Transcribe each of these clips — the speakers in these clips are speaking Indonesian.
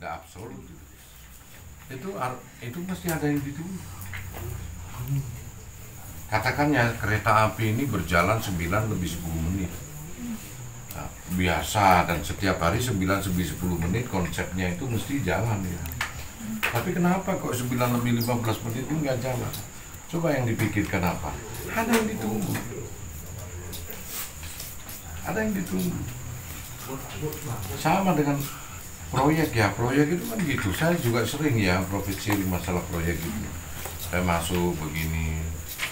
nggak absolut gitu. Itu mesti ada yang ditunggu. Katakan ya kereta api ini berjalan 9 lebih 10 menit. Nah, biasa dan setiap hari 9 lebih 10 menit konsepnya itu mesti jalan ya. Tapi kenapa kok 9 lebih 15 menit itu nggak jalan? Coba yang dipikirkan apa? Ada yang ditunggu. Ada yang ditunggu. Sama dengan proyek ya, proyek itu kan gitu. Saya juga sering ya profit sharing masalah proyek itu. Saya masuk begini,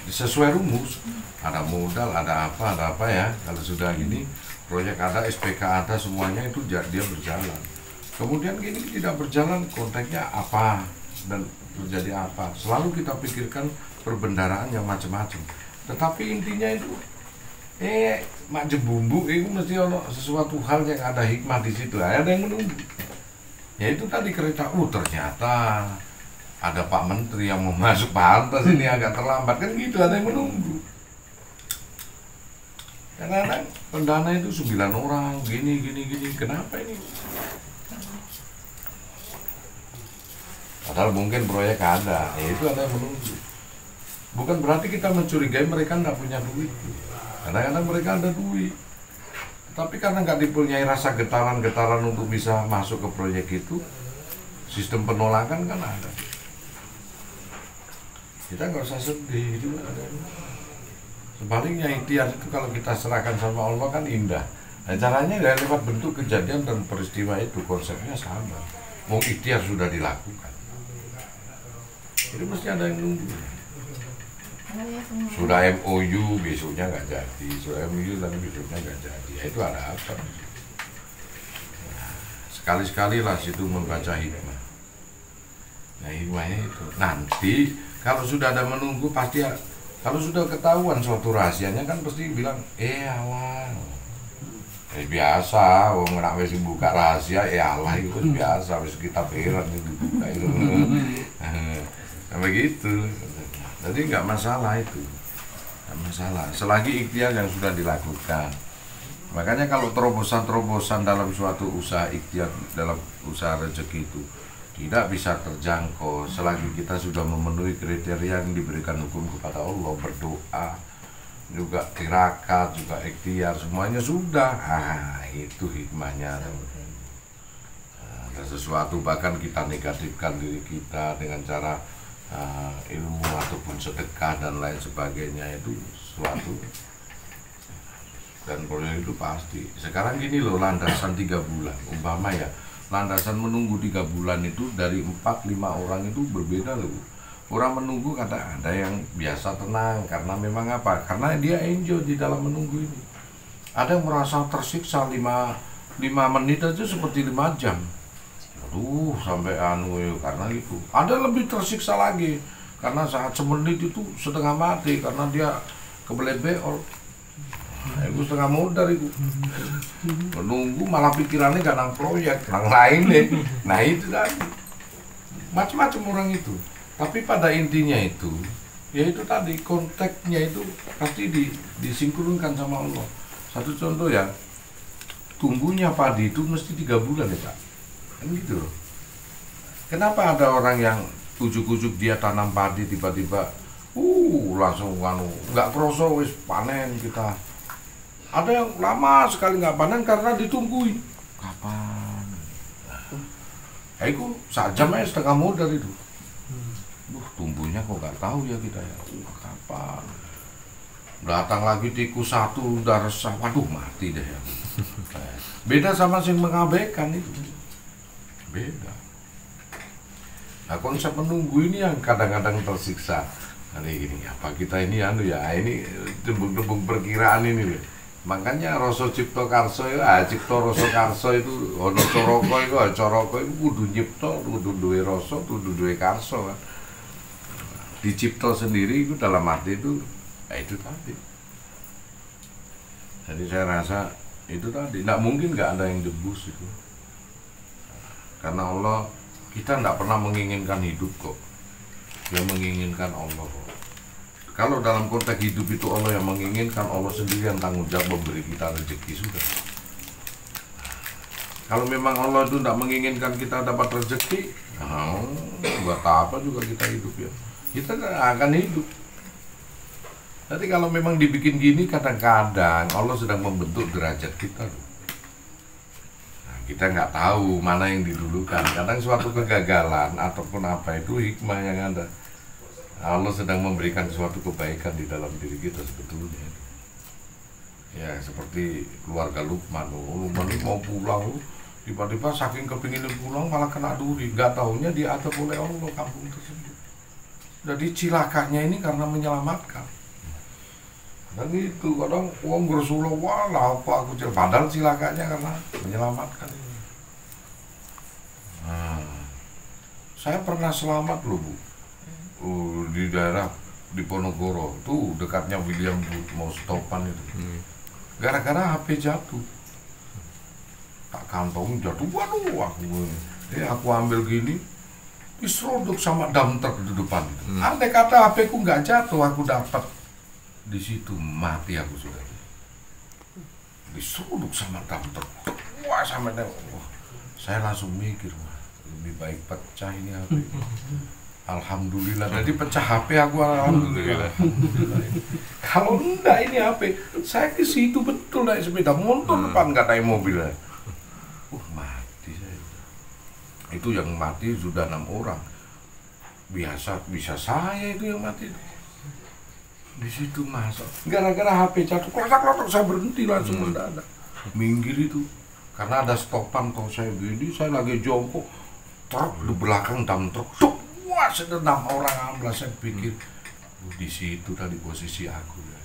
sesuai rumus. Ada modal, ada apa ya. Kalau sudah gini, proyek ada, SPK ada, semuanya itu dia berjalan. Kemudian gini tidak berjalan, konteksnya apa dan terjadi apa. Selalu kita pikirkan perbendaraan yang macam-macam. Tetapi intinya itu macam bumbu itu mesti ada sesuatu hal yang ada hikmah di situ. Ada yang menunggu. Ya itu tadi kereta. Ternyata ada Pak Menteri yang mau masuk pantas ini agak terlambat kan gitu. Ada yang menunggu. Kadang-kadang pendana itu 9 orang gini. Kenapa ini? Padahal mungkin proyek ada. Ya itu ada yang menunggu. Bukan berarti kita mencurigai mereka nggak punya duit. Kadang-kadang mereka ada duit, tapi karena nggak dipunyai rasa getaran-getaran untuk bisa masuk ke proyek itu, sistem penolakan kan ada. Kita nggak usah sedih, itu ada. Sebaliknya ikhtiar itu kalau kita serahkan sama Allah kan indah. Nah, caranya ya lewat bentuk kejadian dan peristiwa itu, konsepnya sama. Mau ikhtiar sudah dilakukan, itu mesti ada yang nunggu. Sudah MOU besoknya nggak jadi, sudah MOU tapi besoknya nggak jadi. Ya, itu ada apa? Nah, sekali-sekali lah situ membaca hikmah. Nah hikmahnya itu nanti kalau sudah ada menunggu pasti kalau sudah ketahuan suatu rahasianya kan pasti bilang awal. Biasa, orang nak wis buka rahasia, Allah itu biasa, wis kita beran itu buka itu. Nah, begitu. Jadi nggak masalah itu, nggak masalah. Selagi ikhtiar yang sudah dilakukan. Makanya kalau terobosan-terobosan dalam suatu usaha ikhtiar, dalam usaha rezeki itu tidak bisa terjangkau selagi kita sudah memenuhi kriteria yang diberikan hukum kepada Allah, berdoa, juga tirakat, juga ikhtiar, semuanya sudah. Itu hikmahnya. Ada sesuatu bahkan kita negatifkan diri kita dengan cara ilmu ataupun sedekah dan lain sebagainya itu suatu dan proyek itu pasti. Sekarang gini loh, landasan 3 bulan umpama ya, landasan menunggu 3 bulan itu dari 4-5 orang itu berbeda loh. Orang menunggu kata ada yang biasa tenang karena memang apa? Karena dia enjoy di dalam menunggu ini. Ada yang merasa tersiksa 5 menit aja seperti 5 jam. Sampai karena itu. Ada lebih tersiksa lagi karena saat semenit itu setengah mati karena dia kebelet beol. Itu setengah modal itu. Menunggu malah pikirannya gak nang proyek, nang lain deh. Nah itu tadi. Macam-macam orang itu. Tapi pada intinya itu, ya itu tadi konteksnya itu pasti disinkronkan sama Allah. Satu contoh ya, tumbuhnya padi itu mesti 3 bulan ya Pak. Kan gitu loh. Kenapa ada orang yang ujuk-ujuk dia tanam padi tiba-tiba langsung nggak kerasa wis panen kita. Ada yang lama sekali nggak panen karena ditungguin. Kapan? Itu sajam aja setengah modal itu. Tumbuhnya kok nggak tahu ya kita ya. Kapan? Datang lagi tikus satu udah resah, waduh mati deh ya. Beda sama yang mengabaikan itu. Beda. Nah konsep menunggu ini yang kadang-kadang tersiksa. Ini gini, apa kita ini ini tembung-tembung perkiraan ini loh. Makanya Rasa Cipta Karso ya, Cipta Rasa Karso itu ono coroko itu kudu nyipta, kudu duwe rasa, kudu duwe karso kan. Dicipta sendiri itu dalam arti itu itu tadi. Jadi saya rasa itu tadi, nggak mungkin nggak ada yang debus itu. Karena Allah, kita tidak pernah menginginkan hidup kok. Yang menginginkan Allah kok. Kalau dalam konteks hidup itu Allah yang menginginkan, Allah sendiri yang tanggung jawab memberi kita rezeki sudah. Kalau memang Allah itu tidak menginginkan kita dapat rezeki, buat apa juga kita hidup ya? Kita nggak akan hidup. Jadi kalau memang dibikin gini, kadang-kadang Allah sedang membentuk derajat kita. Nah, kita nggak tahu mana yang didulukan. Kadang suatu kegagalan ataupun apa itu hikmah yang ada. Allah sedang memberikan suatu kebaikan di dalam diri kita sebetulnya. Ya seperti keluarga Lukman. Lukman mau pulang, tiba-tiba saking kepingin pulang malah kena duri. Nggak taunya diatur oleh Allah kampung tersebut. Jadi cilakanya ini karena menyelamatkan. Dan itu kadang uang bersulah, wah apa aku padahal cilakanya karena menyelamatkan ini. Saya pernah selamat loh Bu, di daerah di Ponorogo tuh dekatnya William Booth, mau stopan itu. Gara-gara HP jatuh, tak kantong jatuh, waduh aku ambil gini, diseruduk sama dam truk di depan. Andai kata HP ku nggak jatuh, aku dapat di situ mati aku sudah. Diseruduk sama dam truk, wah sampai wah, saya langsung mikir, wah lebih baik pecah ini HP. Alhamdulillah, jadi pecah HP aku alhamdulillah. Kalau enggak ini HP, saya ke situ betul naik sepeda motor depan nggak naik mobil. Mati saya. Itu yang mati sudah 6 orang. Bisa saya itu yang mati. Di situ masuk. Gara-gara HP jatuh, klotak-klotak saya berhenti langsung mendadak. Minggir itu, karena ada stopan kalau saya gini, saya lagi jongkok, truk di belakang dam truk. Wah, sudah 6 orang amblas. Saya pikir di situ tadi posisi aku ya.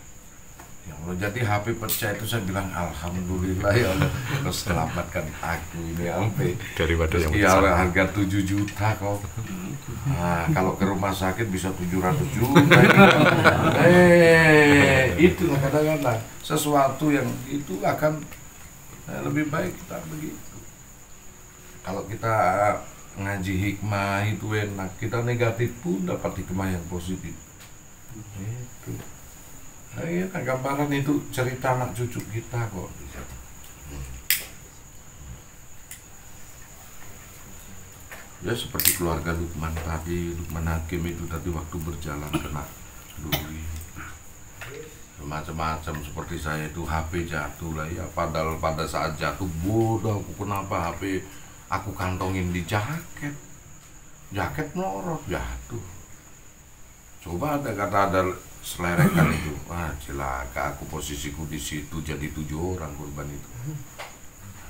Ya Allah, jadi HP pecah itu saya bilang alhamdulillah ya Allah, terus selamatkan aku ini HP daripada yang ya harga 7 juta kok. Nah, kalau ke rumah sakit bisa 700 juta. Itulah kadang-kadang sesuatu yang itu akan lebih baik kita begitu. Kalau kita ngaji hikmah itu enak, kita negatif pun dapat hikmah yang positif. Itu. Nah, gambaran itu cerita anak cucu kita kok. Ya seperti keluarga Lukman tadi, Lukman Hakim itu tadi waktu berjalan kena duri. Macam-macam seperti saya itu HP jatuh lah ya. Padahal pada saat jatuh bodoh aku kenapa HP aku kantongin di jaket. Jaket melorot jatuh. Coba ada selerekan itu, wah celaka aku posisiku di situ jadi 7 orang korban itu.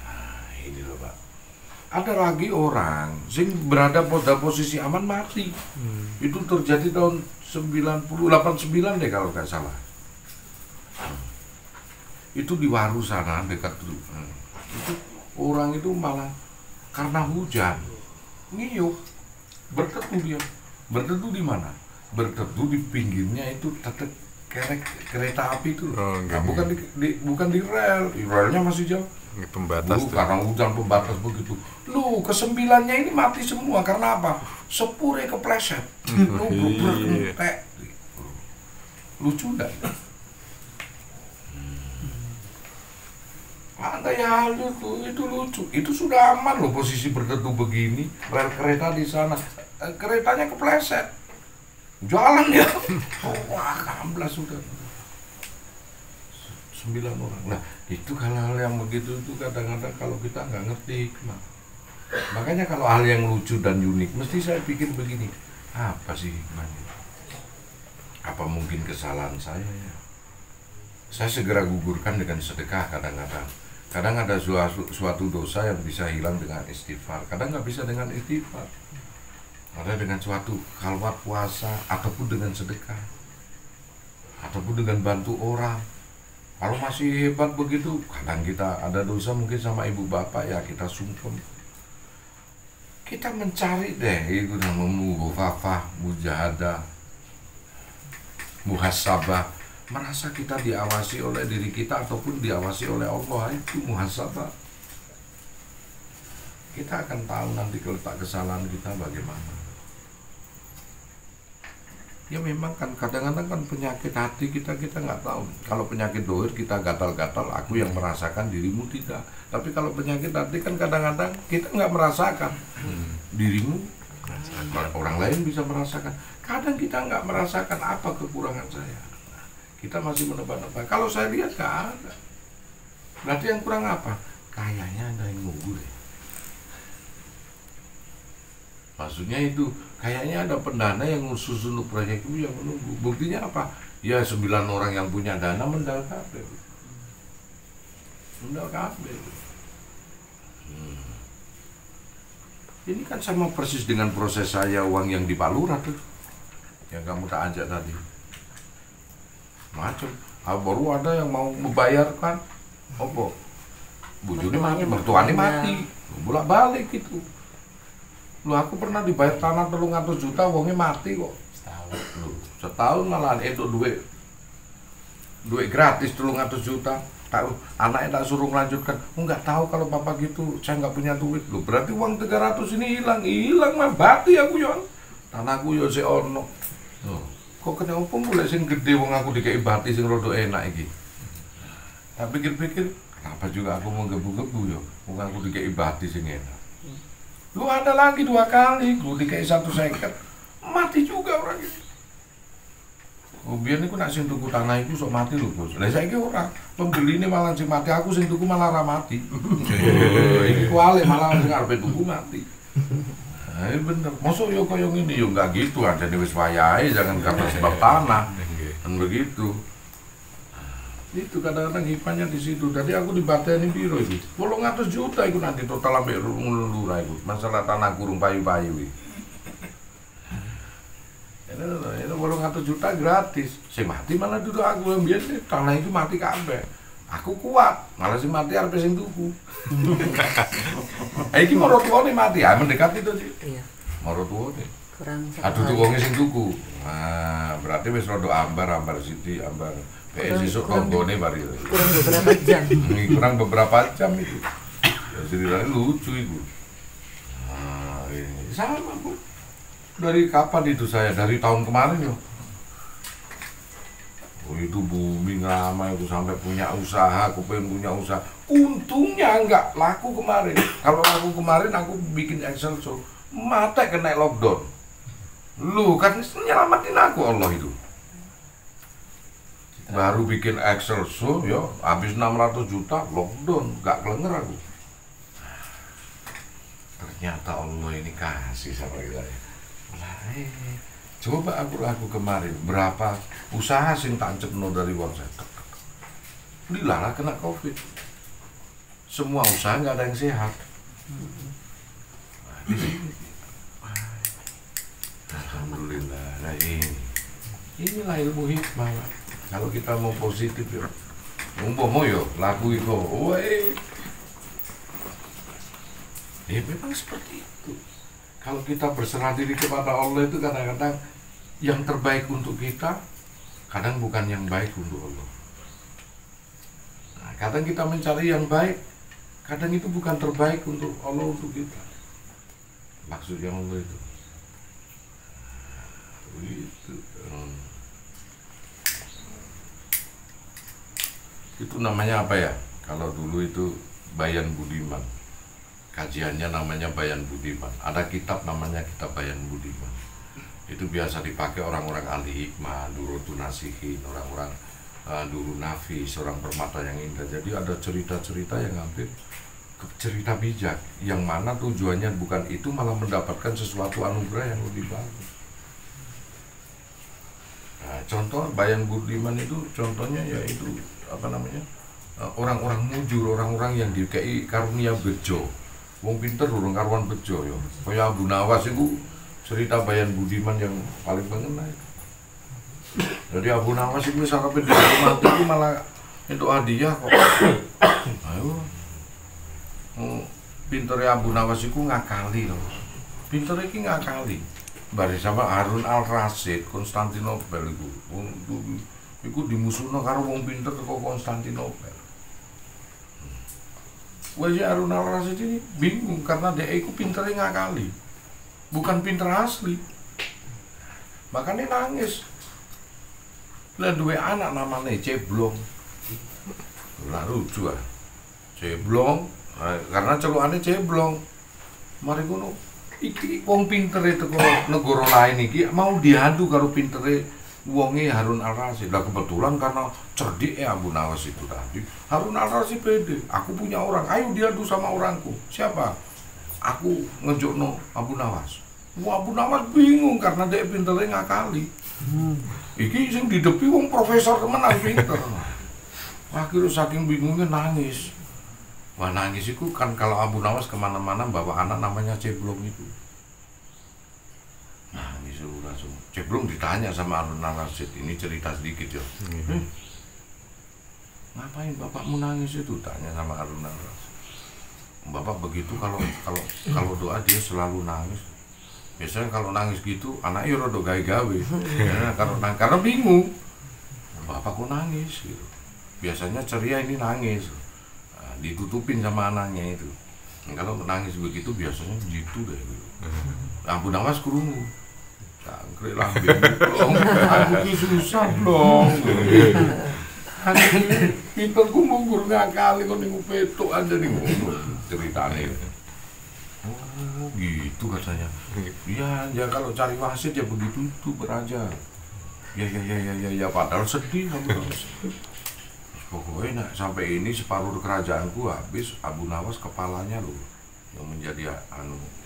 Nah, ini loh Pak. Ada lagi orang sing berada pada posisi aman mati. Itu terjadi tahun 89 deh kalau nggak salah. Itu di Waru sana dekat itu orang itu malah karena hujan ngiyup berteduh dia. Berteduh di mana? Berteduh di pinggirnya itu kereta api itu. Nah, bukan di rel, relnya masih jauh. Pembatas karena hujan pembatas begitu. Lu ke-9-nya ini mati semua karena apa? Sepure kepleset. Lucu enggak? Ada ya itu lucu. Itu sudah aman loh posisi berteduh begini. Rel kereta di sana, keretanya kepleset. Jalan ya, wah amblas sudah 9 orang. Nah itu hal-hal yang begitu itu kadang-kadang kalau kita nggak ngerti, makanya kalau hal yang lucu dan unik, mesti saya pikir begini, apa sih hikmahnya? Apa mungkin kesalahan saya ya? Saya segera gugurkan dengan sedekah kadang-kadang. Kadang ada suatu dosa yang bisa hilang dengan istighfar, kadang nggak bisa dengan istighfar. Ada dengan suatu khalwat puasa, ataupun dengan sedekah, ataupun dengan bantu orang. Kalau masih hebat begitu, kadang kita ada dosa mungkin sama ibu bapak ya kita sungkem. Kita mencari deh itu namanya mughafafah, mujahadah, muhasabah, merasa kita diawasi oleh diri kita ataupun diawasi oleh Allah, itu muhasabah. Kita akan tahu nanti letak kesalahan kita bagaimana. Ya memang kan kadang-kadang kan penyakit hati kita nggak tahu. Kalau penyakit dohir kita gatal-gatal, aku yang merasakan, dirimu tidak. Tapi kalau penyakit hati kan kadang-kadang kita nggak merasakan, dirimu orang lain bisa merasakan. Kadang kita nggak merasakan apa kekurangan saya. Kita masih menebak-nebak. Kalau saya lihat nggak ada. Berarti yang kurang apa? Kayaknya ada yang nunggu deh. Maksudnya itu, kayaknya ada pendana yang khusus untuk proyek itu yang menunggu. Buktinya apa? Ya 9 orang yang punya dana mendal kabel. Mendal kabel. Ini kan sama persis dengan proses saya uang yang di Palura tuh. Yang kamu tak ajak tadi. Macam. Baru ada yang mau membayarkan. Apa? Bujurnya mati, mertuanya mati. Bolak-balik gitu. Lu aku pernah dibayar tanah 300 juta, wongnya mati kok. Setahun malah itu duit gratis 300 juta. Tahu anaknya tak suruh melanjutkan. Nggak tahu kalau papa gitu, saya nggak punya duit. Loh, berarti uang 300 ini hilang mah bati aku yon. Tanahku yo si ono. Kok kena opo mulai sing gede wong aku dikei bati sing rada enak iki. Tak pikir-pikir, kenapa juga aku mau gebu-gebu yo? Wong aku dikei bati sing enak. Lu ada lagi 2 kali, lu dikei 150, mati juga orang itu. Biar aku nak sing tuku tanah itu sok mati lho bos. Lah saiki ora, pembeli ini malah sing mati, aku sing tuku malah ra mati. Ini kuali malah sing arepe tuku mati. Nah, bener. Mosok yo koyo ngene yo enggak gitu, ajane wis wayahe jangan karena sebab tanah. Kan begitu. Itu kadang-kadang hikmahnya di situ. Tadi aku dibateni piro iki? 800 juta iku nanti total ambek lurah iku. Masalah tanah kurung payu-payu iki. Itu 800 juta gratis. Sing mati malah duduk aku yang biyen tanah itu mati kabeh. Aku kuat, malah sing mati arep sing tuku. Iki moro tuane mati, mendekati to sih. Iya. Moro tuane. Kurang aduh tuh wong sing tuku. Nah, berarti wis rada ambar Siti, ambar PS esuk konggone bari. Kurang beberapa jam. Kurang beberapa jam itu. Ya ceritanya lucu itu. Nah, ini sama Bu. Dari kapan itu saya? Dari tahun kemarin loh. Oh, itu booming ramai, aku sampai punya usaha, aku pengen punya usaha. Untungnya enggak laku kemarin. Kalau laku kemarin aku bikin Excel show, mata kena lockdown. Lu kan nyelamatin aku Allah itu. Baru bikin Excel show, yo, habis 600 juta lockdown, gak kelenger aku. Ternyata Allah ini kasih sama kita ya. Coba aku laku kemarin berapa usaha sing tak cepno dari uang saya. Dilalah kena COVID. Semua usaha nggak ada yang sehat. Alhamdulillah. Nah inilah ilmu hikmah. Kalau kita mau positif ya, mau yo laku itu. Memang seperti itu. Kalau kita berserah diri kepada Allah itu kadang-kadang yang terbaik untuk kita, kadang bukan yang baik untuk Allah. Nah, kadang kita mencari yang baik, kadang itu bukan terbaik untuk Allah, untuk kita. Maksud yang Allah itu. Itu namanya apa ya? Kalau dulu itu Bayan Budiman. Kajiannya namanya Bayan Budiman. Ada kitab namanya Kitab Bayan Budiman. Itu biasa dipakai orang-orang ahli hikmah, Durotun Nasihin, orang-orang Durun Nafis, orang permata yang indah. Jadi ada cerita-cerita yang hampir cerita bijak, yang mana tujuannya bukan itu, malah mendapatkan sesuatu anugerah yang lebih bagus. Nah, contoh Bayan Budiman itu contohnya yaitu apa namanya, orang-orang mujur, orang-orang yang dikei karunia bejo. Wong pinter urung karuan bejo ya. Kaya Abu Nawas itu cerita Bayan Budiman yang paling mengena itu. Jadi Abu Nawas itu sampai di mati itu malah itu hadiah kok. Ayo. Pinternya Abu Nawas itu ngakali loh. Pinternya iki ngakali. Bareng sama Harun Al-Rasyid Konstantinopel itu. Iku dimusuhno karo wong pinter teko Konstantinopel. Wajah Harun Al-Rasyid ini bingung karena dia itu pinternya ngakali, bukan pinter asli. makanya nangis. Lah duwe anak namanya Ceblong. Lah lucu ah. Ceblong, karena celukane Ceblong. Mari ngono, iki wong pinter itu kok negara lain iki mau diadu karo pintere wonge Harun Al-Rasyid. Lah kebetulan karena cerdik Abu Nawas itu tadi, Harun Al-Rasyid pede, aku punya orang, ayo diadu sama orangku. Siapa? Aku ngejokno Abu Nawas. Wah, Abu Nawas bingung karena dia pintere ngakali. Iki sing didepi wong profesor temenan pinter. Akhirnya saking bingungnya nangis. Wah, nangis itu kan kalau Abu Nawas kemana-mana bawa anak namanya Ceblong itu. Nangis langsung. Ceblong ditanya sama Harun Al-Rasyid, ini cerita sedikit ya. Ngapain bapakmu nangis itu? Tanya sama Harun Al-Rasyid. Bapak begitu kalau doa dia selalu nangis. Biasanya kalau nangis gitu anaknya rada gawe-gawe. Ya, karena bingung. Bapak kok nangis gitu. Biasanya ceria, ini nangis. Ditutupin sama anaknya itu. Kalau nangis begitu biasanya gitu deh gitu. Abu Nawas krungu. Cangkrik lah bingung. Aku ki susah dong. Pinterku munggur ngakali kok ning petuk aja ning ceritane. Oh gitu katanya. Iya, ya kalau cari wasit ya begitu itu beraja. Ya padahal sedih Abu Nawas. Pokoknya nak sampai ini separuh kerajaanku habis, Abu Nawas kepalanya loh yang menjadi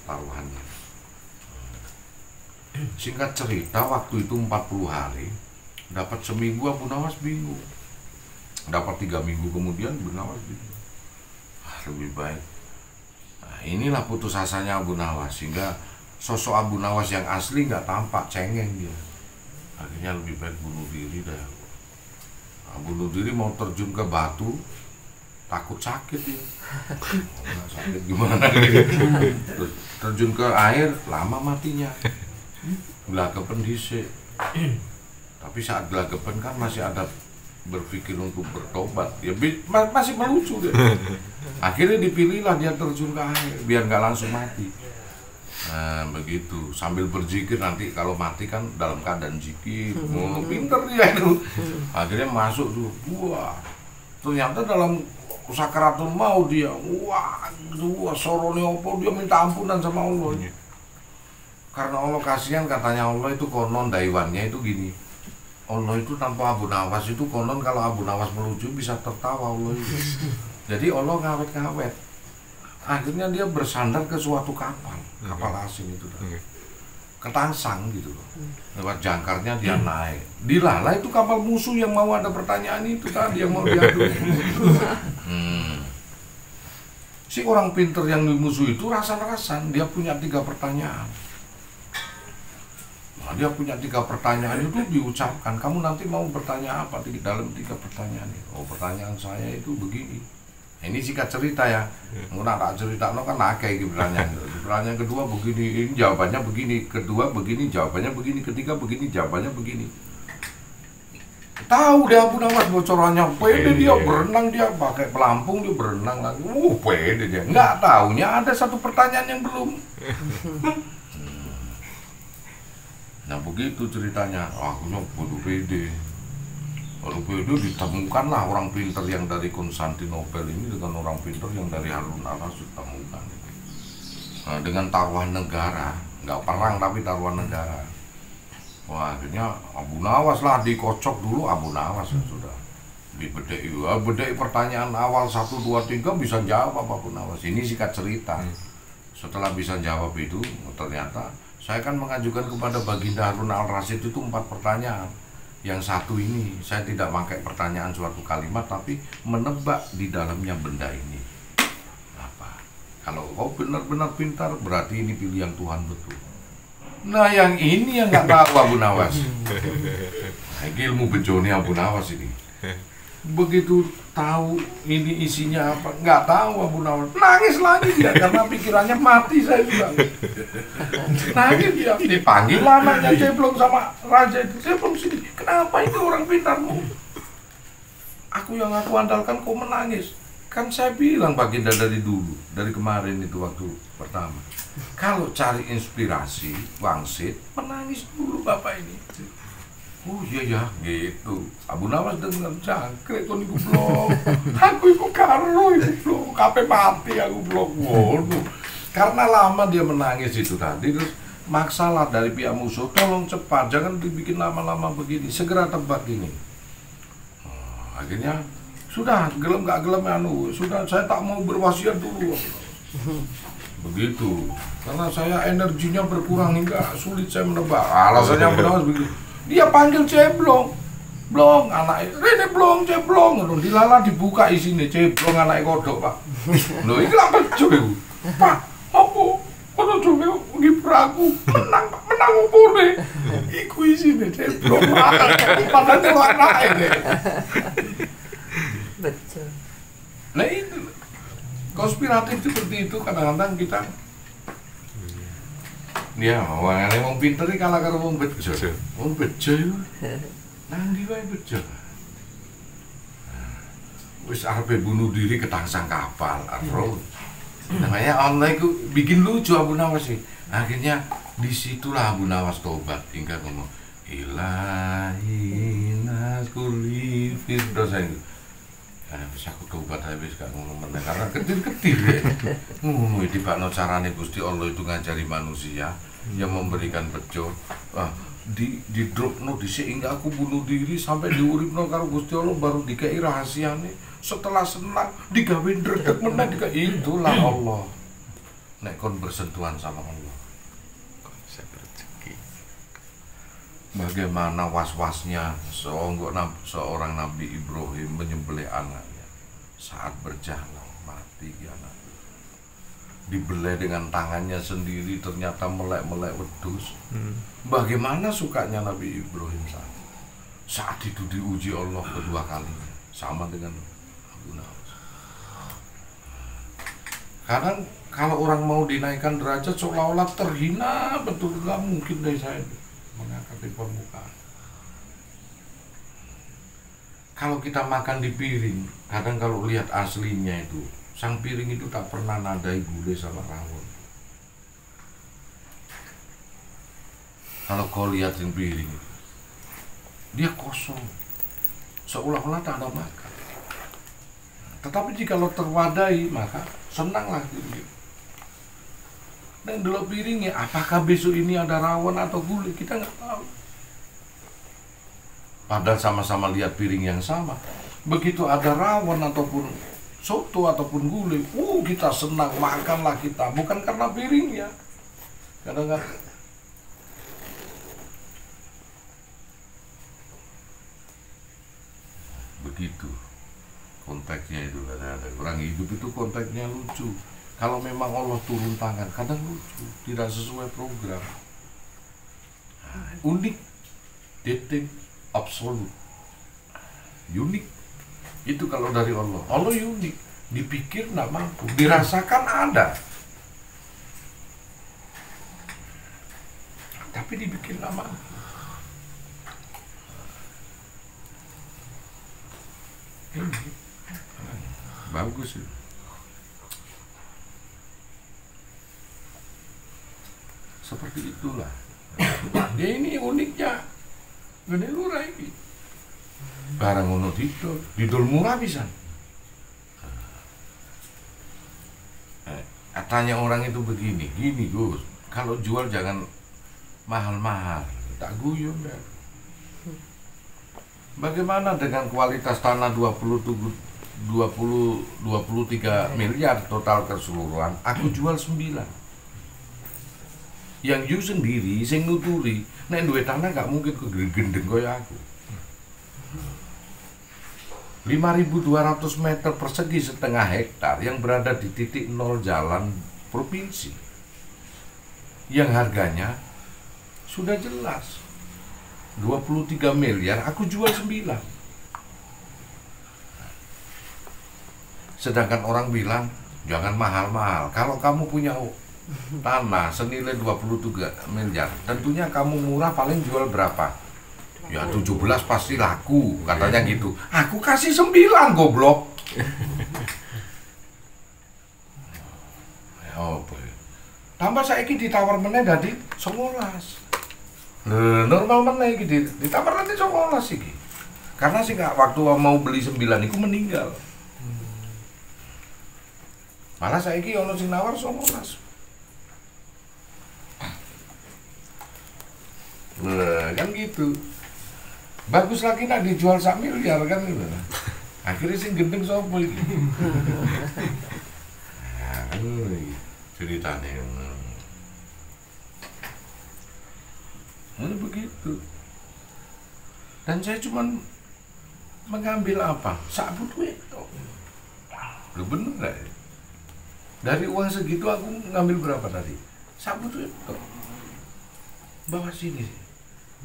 taruhannya. Singkat cerita waktu itu 40 hari, dapat seminggu Abu Nawas bingung. Dapat 3 minggu kemudian Abu Nawas bingung. Lebih baik. Nah, inilah putus asanya Abu Nawas, sehingga sosok Abu Nawas yang asli nggak tampak, cengeng dia. Akhirnya lebih baik bunuh diri dah. Bunuh diri mau terjun ke batu, takut sakit ya. Nggak sakit gimana gitu. Terus terjun ke air, lama matinya. Gelagapan dhisik. Tapi saat gelagapan kan masih ada berpikir untuk bertobat. Ya masih melucu deh. Akhirnya dipilihlah dia terjun ke air biar nggak langsung mati. Nah begitu, sambil berzikir, nanti kalau mati kan dalam keadaan zikir. Pinter dia itu. Akhirnya masuk tuh, wah ternyata dalam sakaratul maut dia, wah sorone opo, dia minta ampunan sama Allah. Karena Allah kasihan, katanya Allah itu konon daiwannya itu gini, Allah itu tanpa Abu Nawas itu konon kalau Abu Nawas melucu bisa tertawa Allah itu. Jadi Allah ngawet-ngawet. Akhirnya dia bersandar ke suatu kapal asing itu, ketangsang gitu loh. Lewat jangkarnya dia naik. Dilala itu kapal musuh yang mau ada pertanyaan itu tadi, yang mau diadu. Si orang pinter yang musuh itu rasan-rasan, dia punya 3 pertanyaan. Nah, dia punya 3 pertanyaan itu diucapkan. Kamu nanti mau bertanya apa di dalam 3 pertanyaan itu? Oh, pertanyaan saya itu begini. Ini singkat cerita ya. Nggak tak cerita no kan akeh gitu pertanyaan. Pertanyaan kedua begini, ini jawabannya begini, kedua begini, jawabannya begini, ketiga begini, jawabannya begini. Tahu dia Abu Nawas bocorannya, pede dia berenang, dia pakai pelampung, dia berenang lagi. Pede dia. Nggak taunya ada 1 pertanyaan yang belum. Nah begitu ceritanya. Aku bodoh pede. Lalu itu ditemukanlah orang pinter yang dari Konstantinopel ini dengan orang pinter yang dari Harun Al-Rasyid ditemukan. Nah, dengan taruhan negara, nggak perang tapi taruhan negara. Wah, akhirnya Abu Nawas lah dikocok dulu, Abu Nawas ya sudah bedai pertanyaan awal 1, 2, 3 bisa jawab Abu Nawas. Ini singkat cerita. Setelah bisa jawab itu, ternyata saya kan mengajukan kepada Baginda Harun Al-Rasyid itu 4 pertanyaan. Yang satu ini, saya tidak pakai pertanyaan suatu kalimat, tapi menebak di dalamnya benda ini. Apa? Kalau kau benar-benar pintar, berarti ini pilihan Tuhan betul. Nah, yang ini yang nggak tahu Abu Nawas. Nah, ilmu bejone Abu Nawas ini. Begitu tahu ini isinya apa, nggak tahu Abu Nawas. Nangis lagi dia, karena pikirannya mati saya juga. Nangis dia, dipanggil anaknya Ceblong sama raja itu. Ceblong sini, kenapa ini orang pintarmu? Aku yang aku andalkan kok menangis. Kan saya bilang Baginda dari dulu, dari kemarin itu waktu pertama. Kalau cari inspirasi, wangsit, menangis dulu bapak ini. Oh iya ya, gitu. Abu Nawas dengan jangkrik tuh niku blok. Aku iku karo iku blok, kape mati aku blok. Waduh. Karena lama dia menangis itu tadi, terus maksalah dari pihak musuh, tolong cepat, jangan dibikin lama-lama begini, segera tebak ini. Akhirnya sudah gelem gak gelem anu, sudah saya tak mau berwasiat dulu. Begitu. Karena saya energinya berkurang hingga sulit saya menebak. Alasannya Abu Nawas begitu. Dia panggil Ceblong, Blong, anak Rene Blong, Ceblong, dilala dibuka isinya Ceblong anak kodok pak. Loh, ini lah bejo itu, pak, apa? Mana coba ngibraku menang, menang apa nih? Iku isinya Ceblong, padahal itu anak ini. Betul. Nah itu konspiratif seperti itu kadang-kadang kita. Ya, wong pinter iki kalah karo wong bejo. Wong bejo iku nang ndi wae bejo. Wis arepe bunuh diri ketangsang kapal, Arro. Namanya Allah itu bikin lucu Abu Nawas sih. Akhirnya disitulah Abu Nawas tobat hingga ngomong Ilahi nakuli firdosa itu. Bisa aku tobat habis gak ngomong meneh karena ketir-ketir ya. Ngono iki Pak no carane Gusti Allah itu ngajari manusia yang memberikan bejo. Di dropno dhisik hingga aku bunuh diri sampai diuripno karo Gusti Allah baru dikei rahasiane. Setelah senang digawe ndredeg meneh dikei itulah Allah. Nek kon bersentuhan sama Allah. Konsep rezeki. Bagaimana was-wasnya seorang Nabi Ibrahim menyembelih anaknya saat berjalan mati anak dibelai dengan tangannya sendiri ternyata melek-melek wedus. Bagaimana sukanya Nabi Ibrahim saat itu diuji Allah kedua kalinya sama dengan Abu Nawas. Kadang kalau orang mau dinaikkan derajat seolah-olah terhina betul, nggak mungkin dari saya mengangkat di permukaan. Kalau kita makan di piring, kadang kalau lihat aslinya itu, sang piring itu tak pernah nadai gulai sama rawon. Kalau kau lihatin piring, dia kosong, seolah-olah tak ada makan. Tetapi jika lo terwadai, maka senanglah gitu. Dan dulu piringnya, apakah besok ini ada rawon atau gulai, kita nggak tahu. Padahal sama-sama lihat piring yang sama. Begitu ada rawon ataupun soto ataupun gulai, kita senang, makanlah kita. Bukan karena piringnya. Kadang-kadang begitu konteksnya itu. Ada orang hidup itu konteksnya lucu. Kalau memang Allah turun tangan, kadang lucu, tidak sesuai program. Unik, dating, absolut, unik. Itu kalau dari Allah. Allah unik, dipikir nggak mampu, dirasakan ada, tapi dibikin nggak mampu. Ini bagus itu. Seperti itulah. Dia ini uniknya. Gede lurah ini. Barang ngono didol murah bisa. Katanya orang itu begini, gini Gus. Kalau jual jangan mahal-mahal, tak guyun ya. Bagaimana dengan kualitas tanah 23 miliar total keseluruhan? Aku jual 9. Yang you sendiri, sing nuturi, nek duwe tanah gak mungkin kegendeng kaya aku. 5.200 meter persegi setengah hektar yang berada di titik 0 jalan provinsi. Yang harganya sudah jelas. 23 miliar, aku jual 9. Sedangkan orang bilang, jangan mahal-mahal. Kalau kamu punya tanah senilai 23 miliar, tentunya kamu murah paling jual berapa? Ya 17 pasti laku, katanya gitu. Aku kasih 9, goblok. Ya, apa ya? Tambah saiki ditawar meneh dadi 11. Normal meneh iki ditawar nanti 11 iki. Karena sih nggak waktu mau beli 9 iku meninggal. Malah saiki ono sing nawar 11. Kan gitu. Bagus lagi nak dijual sak miliar kan gitu. Akhirnya sing gendeng sapa iki? Ceritanya begitu. Dan saya cuman mengambil apa? Sabut duit. Lu bener gak ya? Dari uang segitu aku ngambil berapa tadi? Sabut duit. Bawa sini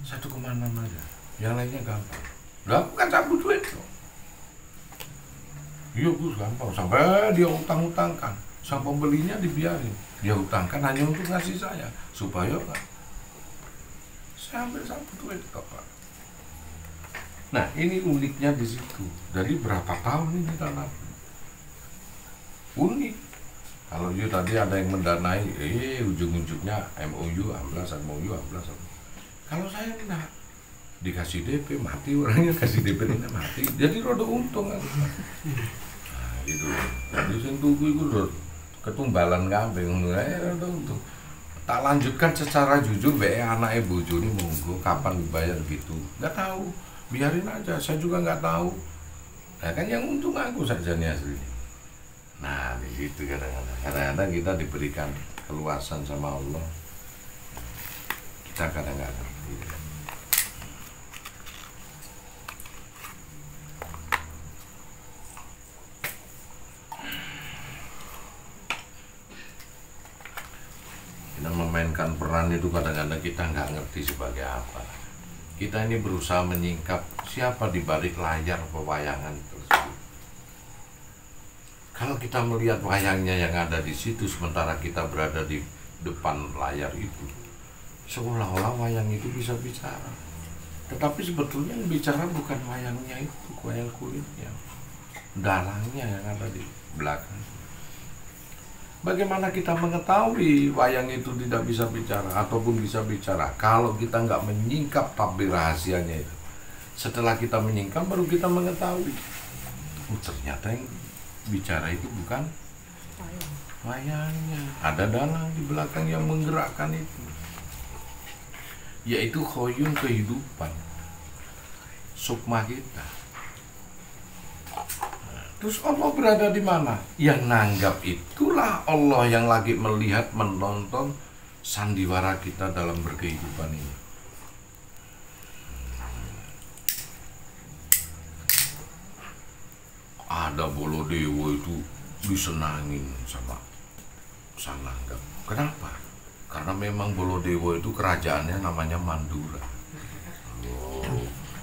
1,6 aja. Yang lainnya gampang. Lah aku kan sabut duit. Iya Gus, gampang. Sampai dia utang-utangkan. Sang pembelinya dibiarin. Dia utangkan hanya untuk ngasih saya. Supaya kan saya ambil sabut duit Pak. Nah ini uniknya di situ. Dari berapa tahun ini tanah unik. Kalau you tadi ada yang mendanai, ujung-ujungnya MOU 11. Kalau saya enggak, dikasih DP mati orangnya, kasih DP ini mati. Jadi rodo untung kan. Nah gitu. Jadi sing tuku iku lho ketumbalan kambing rodo untung. Tak lanjutkan secara jujur, anaknya bojone monggo kapan dibayar gitu. Nggak tahu. Biarin aja, saya juga nggak tahu. Nah kan yang untung aku saja nih aslinya. Nah di situ kadang-kadang kita diberikan keluasan sama Allah. Kita kadang-kadang kita memainkan peran itu kadang-kadang kita nggak ngerti sebagai apa. Kita ini berusaha menyingkap siapa di balik layar pewayangan tersebut. Kalau kita melihat wayangnya yang ada di situ sementara kita berada di depan layar itu, seolah-olah wayang itu bisa bicara. Tetapi sebetulnya yang bicara bukan wayangnya itu, wayang kulitnya, dalangnya yang ada di belakang. Bagaimana kita mengetahui wayang itu tidak bisa bicara ataupun bisa bicara kalau kita nggak menyingkap tabir rahasianya itu. Setelah kita menyingkap baru kita mengetahui. Ternyata yang bicara itu bukan wayangnya. Ada dalang di belakang yang menggerakkan itu. Yaitu khoyun kehidupan. Sukma kita. Terus Allah berada di mana? Yang nanggap itulah Allah yang lagi melihat, menonton sandiwara kita dalam berkehidupan ini. Ada Bolodewa itu disenangin sama sang nanggap. Kenapa? Karena memang Bolodewa itu kerajaannya namanya Mandura.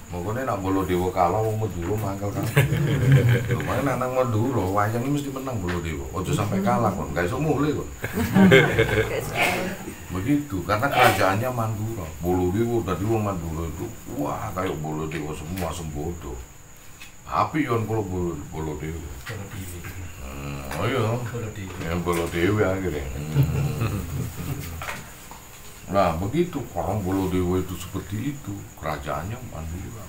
Pokoknya nak Bolodewa kalah mau Madura mangkal kan. Lumayan anak Madura wayang ini mesti menang Bolodewa. Ojo sampai kalah kok, enggak iso mulai kok. Begitu, karena kerajaannya Mandura. Bolodewa tadi wong Mandura itu wah kayak Bolodewa semua sembodo. Api yon kalau Bolodewa. Oh iya. Yang Bolodewa akhirnya. Nah begitu orang Bolodewa itu seperti itu, kerajaannya Mandura.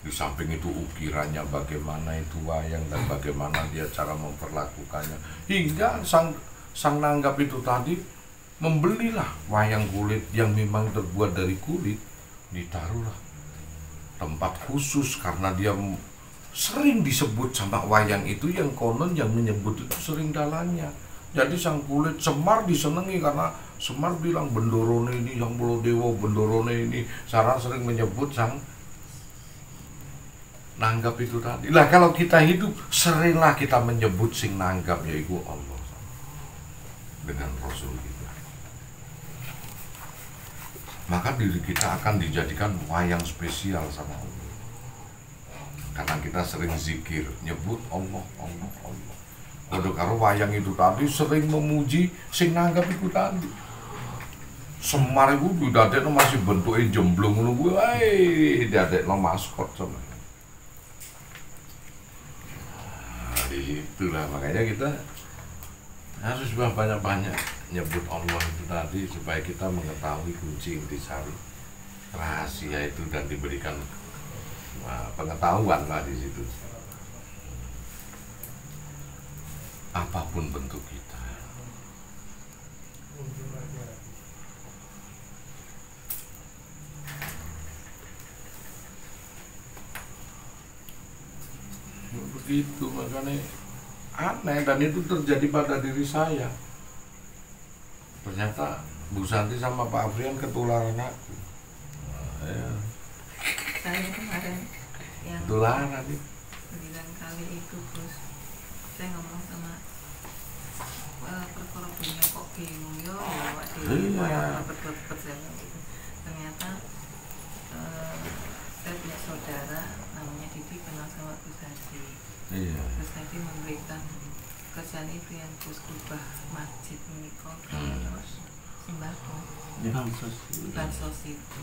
Di samping itu ukirannya bagaimana itu wayang dan bagaimana dia cara memperlakukannya, hingga sang nanggap itu tadi membelilah wayang kulit yang memang terbuat dari kulit, ditaruhlah tempat khusus karena dia sering disebut sama wayang itu, yang konon yang menyebut itu sering dalangnya. Jadi sang kulit Semar disenangi karena Semar bilang Bendorone ini yang Bolodewa, Bendorone ini. Sarah sering menyebut sang nanggap itu tadi. Lah kalau kita hidup seringlah kita menyebut sing nanggap yaitu Allah dengan Rasul kita. Maka diri kita akan dijadikan wayang spesial sama Allah. Karena kita sering zikir, nyebut Allah, Allah, Allah. Waduh karo wayang itu tadi sering memuji sing nanggap itu tadi. Semar itu didadekno masih bentuknya jemblung ngono kuwi wae, didadekno maskot sama. Nah, itulah makanya kita Harus banyak-banyak nyebut Allah itu tadi supaya kita mengetahui kunci intisari rahasia itu dan diberikan pengetahuan lah di situ. Apapun bentuk kita. Begitu makanya aneh, dan itu terjadi pada diri saya. Ternyata Bu Santi sama Pak Afrian ketularan aku. Ya. Saya kemarin yang Ketularan nih. 9 kali itu Gus, saya ngomong sama perkara dunia kok bingung yo Iya. berbet gitu. Ternyata saya punya saudara namanya Didi, kenal sama Gus Hadi. Iya. Gus Hadi memberikan kerjaan itu yang Gus ubah masjid Miko terus sembako bansos itu.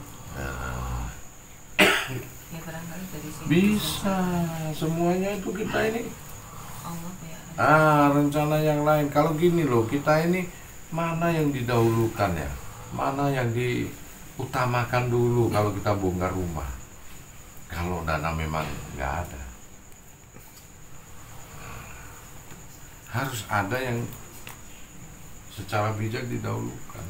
Ya barangkali dari sini Bisa semuanya itu kita ini Allah ya. rencana yang lain. Kalau gini loh, kita ini mana yang didahulukan ya, mana yang diutamakan dulu kalau kita bongkar rumah. Kalau dana memang nggak ada, harus ada yang secara bijak didahulukan.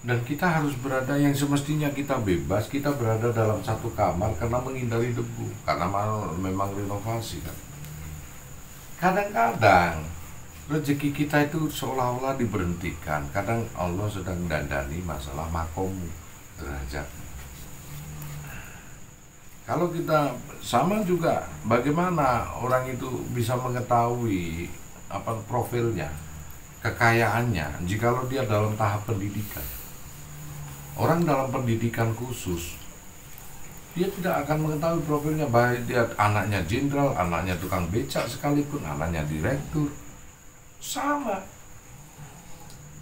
Dan kita harus berada yang semestinya kita bebas, kita berada dalam satu kamar karena menghindari debu, karena memang renovasi kan. Kadang-kadang rezeki kita itu seolah-olah diberhentikan. Kadang Allah sedang dandani masalah makommu, derajat. Kalau kita sama juga, bagaimana orang itu bisa mengetahui apa profilnya, kekayaannya, jikalau dia dalam tahap pendidikan. Orang dalam pendidikan khusus, dia tidak akan mengetahui profilnya, baik dia anaknya jenderal, anaknya tukang becak sekalipun, anaknya direktur, sama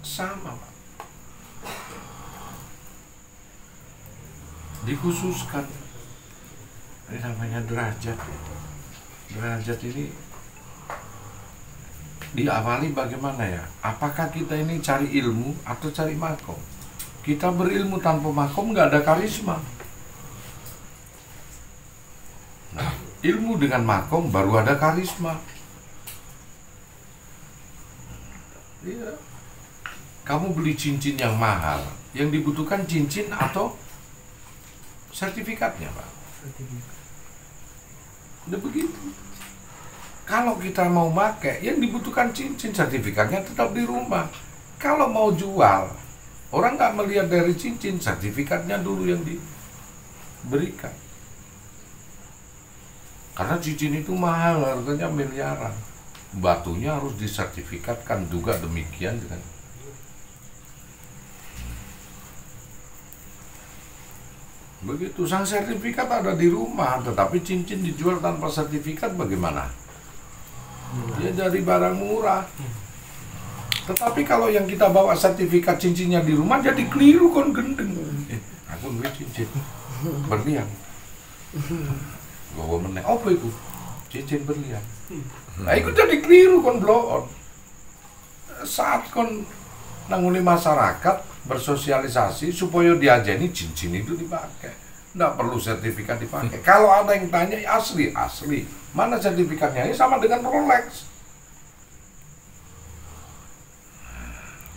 Pak. Dikhususkan. Ini namanya derajat. Derajat ini diawali bagaimana ya? Apakah kita ini cari ilmu atau cari makom? Kita berilmu tanpa makom nggak ada karisma. Nah, ilmu dengan makom baru ada karisma. Iya. Kamu beli cincin yang mahal, yang dibutuhkan cincin atau sertifikatnya, Pak? Udah begitu. Kalau kita mau pakai, yang dibutuhkan cincin, sertifikatnya tetap di rumah. Kalau mau jual, orang nggak melihat dari cincin, sertifikatnya dulu yang diberikan. Karena cincin itu mahal, harganya miliaran. Batunya harus disertifikatkan juga demikian dengan. Begitu, sang sertifikat ada di rumah, tetapi cincin dijual tanpa sertifikat bagaimana? Dia dari barang murah. Tetapi kalau yang kita bawa sertifikat cincinnya di rumah, jadi keliru kon gendeng. Aku beli cincin berlian. Bawa meneh, apa itu? Cincin berlian. Nah, itu jadi keliru kon bloon. Saat kon nanguni masyarakat, bersosialisasi supaya diajeni cincin itu dipakai, nggak perlu sertifikat dipakai. Kalau ada yang tanya asli, mana sertifikatnya? Ini sama dengan Rolex.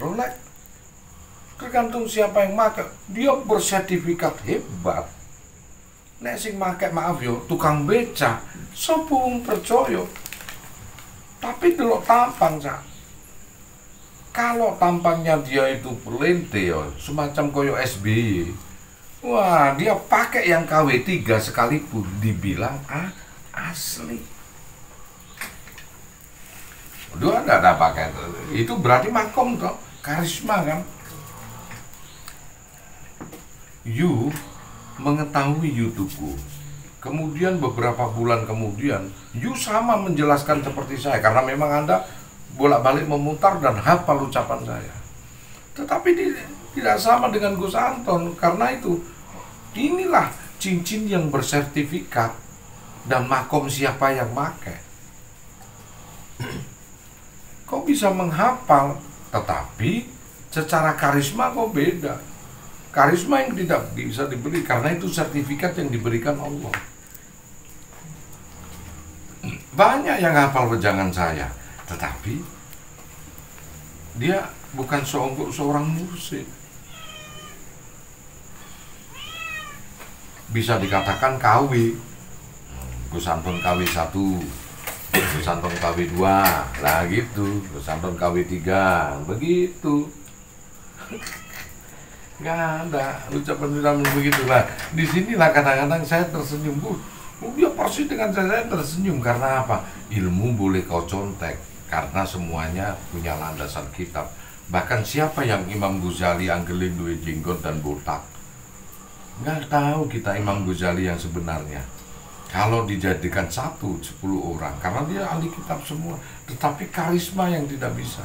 Rolex tergantung siapa yang pakai. Dia bersertifikat hebat. Nek sing pakai, maaf yo, tukang beca, sopung percaya. Tapi delok tampang sak. Kalau tampangnya dia itu pelente ya, semacam koyo SBY. Wah, dia pakai yang KW3 sekalipun dibilang asli. Udah ada pakai. Itu berarti makom toh, karisma kan. You mengetahui YouTube-ku. Kemudian beberapa bulan kemudian, you sama menjelaskan seperti saya karena memang Anda bolak-balik memutar dan hafal ucapan saya. Tetapi tidak sama dengan Gus Anton, karena itu inilah cincin yang bersertifikat dan makom siapa yang pakai. kok bisa menghafal, tetapi secara karisma kok beda. Karisma yang tidak bisa diberi, karena itu sertifikat yang diberikan Allah. Banyak yang hafal wejangan saya, tetapi dia bukan seorang mursyid. Bisa dikatakan KW, Gus Anton KW 1, Gus Anton KW 2, lah gitu, Gus Anton KW 3, begitu. Nggak ada ucapan begitu lah. Disinilah kadang-kadang saya tersenyum, Bu. Dia persis dengan saya tersenyum. Karena apa? Ilmu boleh kau contek, karena semuanya punya landasan kitab. Bahkan siapa yang Imam Ghazali anggelin duwe jenggot dan botak? Nggak tahu kita Imam Ghazali yang sebenarnya. Kalau dijadikan 10 orang, karena dia ahli kitab semua, tetapi karisma yang tidak bisa.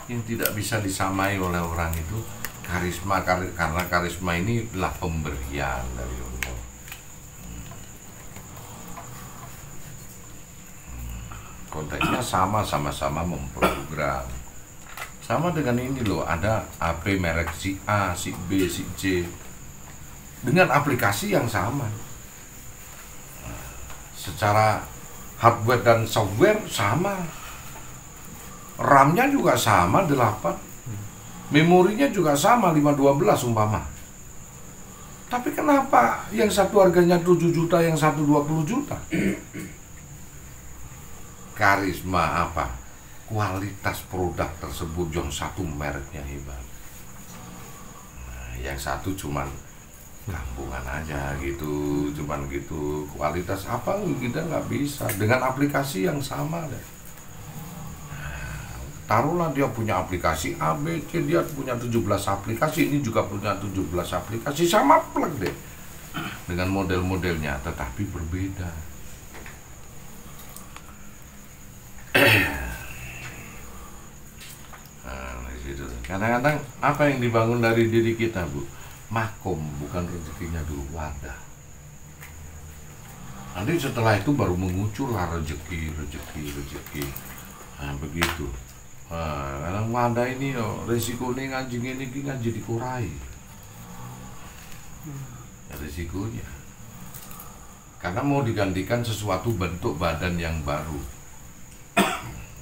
Yang tidak bisa disamai oleh orang itu karisma, karena karisma ini adalah pemberian dari Allah. Konteksnya sama-sama memprogram. Sama dengan ini loh, ada HP merek si A, si B, si C dengan aplikasi yang sama. Secara hardware dan software sama. RAM-nya juga sama 8. Memorinya juga sama 512 umpama. Tapi kenapa yang satu harganya 7 juta, yang satu 20 juta? Karisma apa? Kualitas produk tersebut, yang satu mereknya hebat. Nah, yang satu cuman kampungan aja gitu, cuman gitu. Kualitas apa kita nggak bisa dengan aplikasi yang sama deh. Taruhlah dia punya aplikasi A, B, C, dia punya 17 aplikasi, ini juga punya 17 aplikasi, sama plug deh dengan model-modelnya, tetapi berbeda. Nah, gitu. Kadang-kadang apa yang dibangun dari diri kita, Bu? Makom, bukan rezekinya dulu, wadah. Nanti setelah itu baru mengucullah rezeki. Nah, begitu. Nah, kadang wadah ini resikonya ngaji dikurai. Resikonya. Karena mau digantikan sesuatu bentuk badan yang baru.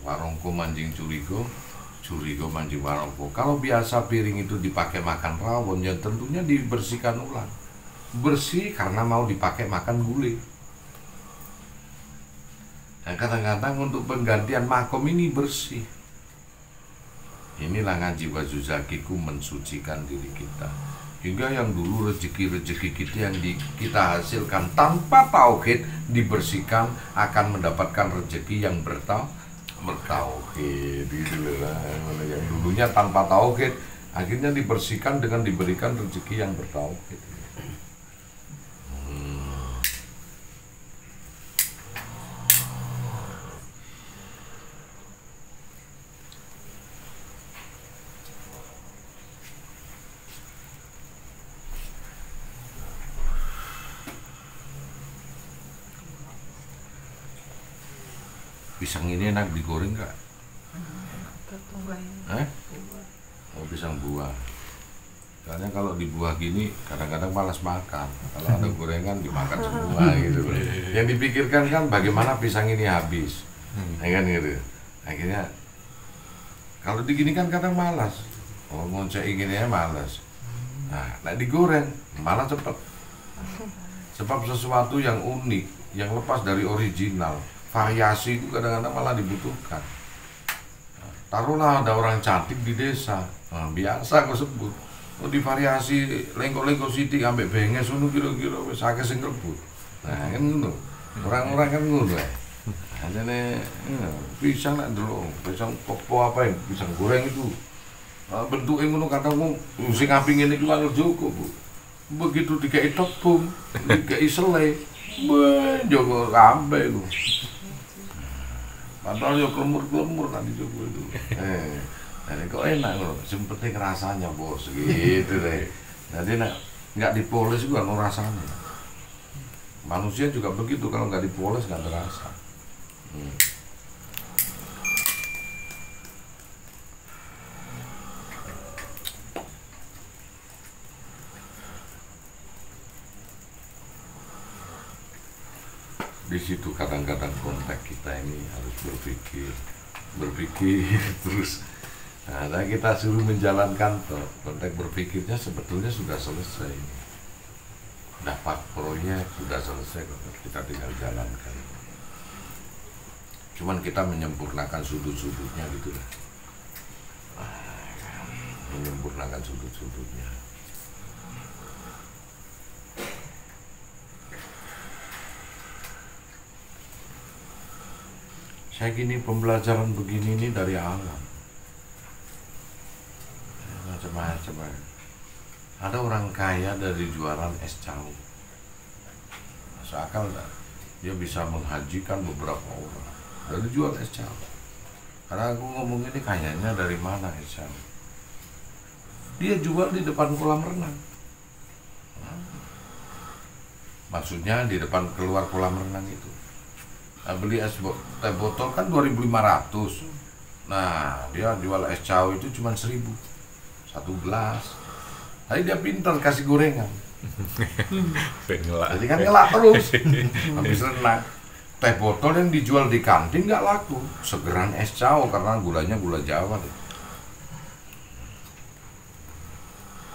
Warongko manjing curigo manjing warongko. Kalau biasa piring itu dipakai makan rawon, ya tentunya dibersihkan ulang. Bersih karena mau dipakai makan gulai. Nah, kadang-kadang untuk penggantian makom ini bersih. Inilah ngaji wazuzakiku, mensucikan diri kita. Hingga yang dulu rezeki-rezeki kita yang kita hasilkan tanpa tauhid dibersihkan, akan mendapatkan rezeki yang bertauhid gitu lah. Yang dulunya tanpa tauhid akhirnya dibersihkan dengan diberikan rezeki yang bertauhid. Pisang ini enak digoreng nggak? Oh, pisang buah. Soalnya kalau dibuah gini kadang-kadang malas makan. Kalau ada gorengan dimakan semua gitu. Yang dipikirkan kan bagaimana pisang ini habis, ya kan gitu. Akhirnya kalau digini kan kadang malas. Oh, mau saya inginnya malas. Nah, digoreng malah cepet. Sebab sesuatu yang unik, yang lepas dari original, variasi itu kadang-kadang malah dibutuhkan. Taruhlah ada orang cantik di desa, biasa kau sebut, divariasi lengkok-lengkok sidik ambek benges unu kira-kira wis akeh sing rebut. Nah, kan ngono. Orang-orang kan ngono ya. Ajane pisang nak ndelok, pisang popo apa ya, pisang goreng itu. Bentuknya ngono kadang sing api ngene iki wae cukup, Bu. Begitu dikai tepung, dikai selai, njogo kabeh ku. Padahal ya kelemur-kelemur kan di Joko itu. Jadi kok enak loh, yang penting rasanya bos, gitu deh. Jadi nggak dipoles juga no rasanya. Manusia juga begitu, kalau nggak dipoles nggak terasa. Di situ kadang-kadang kontak kita ini harus berpikir terus. Nah, kita suruh menjalankan toh. Kontak berpikirnya sebetulnya sudah selesai. Dapat proyek sudah selesai, kita tinggal jalankan. Cuman kita menyempurnakan sudut-sudutnya gitu lah. Menyempurnakan sudut-sudutnya. Saya gini, pembelajaran begini ini dari alam. Macam-macam. Ada orang kaya dari jualan es cawu. Seakal dia bisa menghajikan beberapa orang dari jual es cawu. Karena aku ngomong ini kayaknya dari mana es cawu. Dia jual di depan kolam renang. Maksudnya di depan keluar kolam renang itu. Nah, beli teh botol kan 2.500. Nah, dia jual es cawu itu cuma 1.000 satu gelas. Tapi dia pintar kasih gorengan. Jadi kan ngelak terus. Habis renang. Teh botol yang dijual di kantin nggak laku. Segeran es cawu karena gulanya gula Jawa.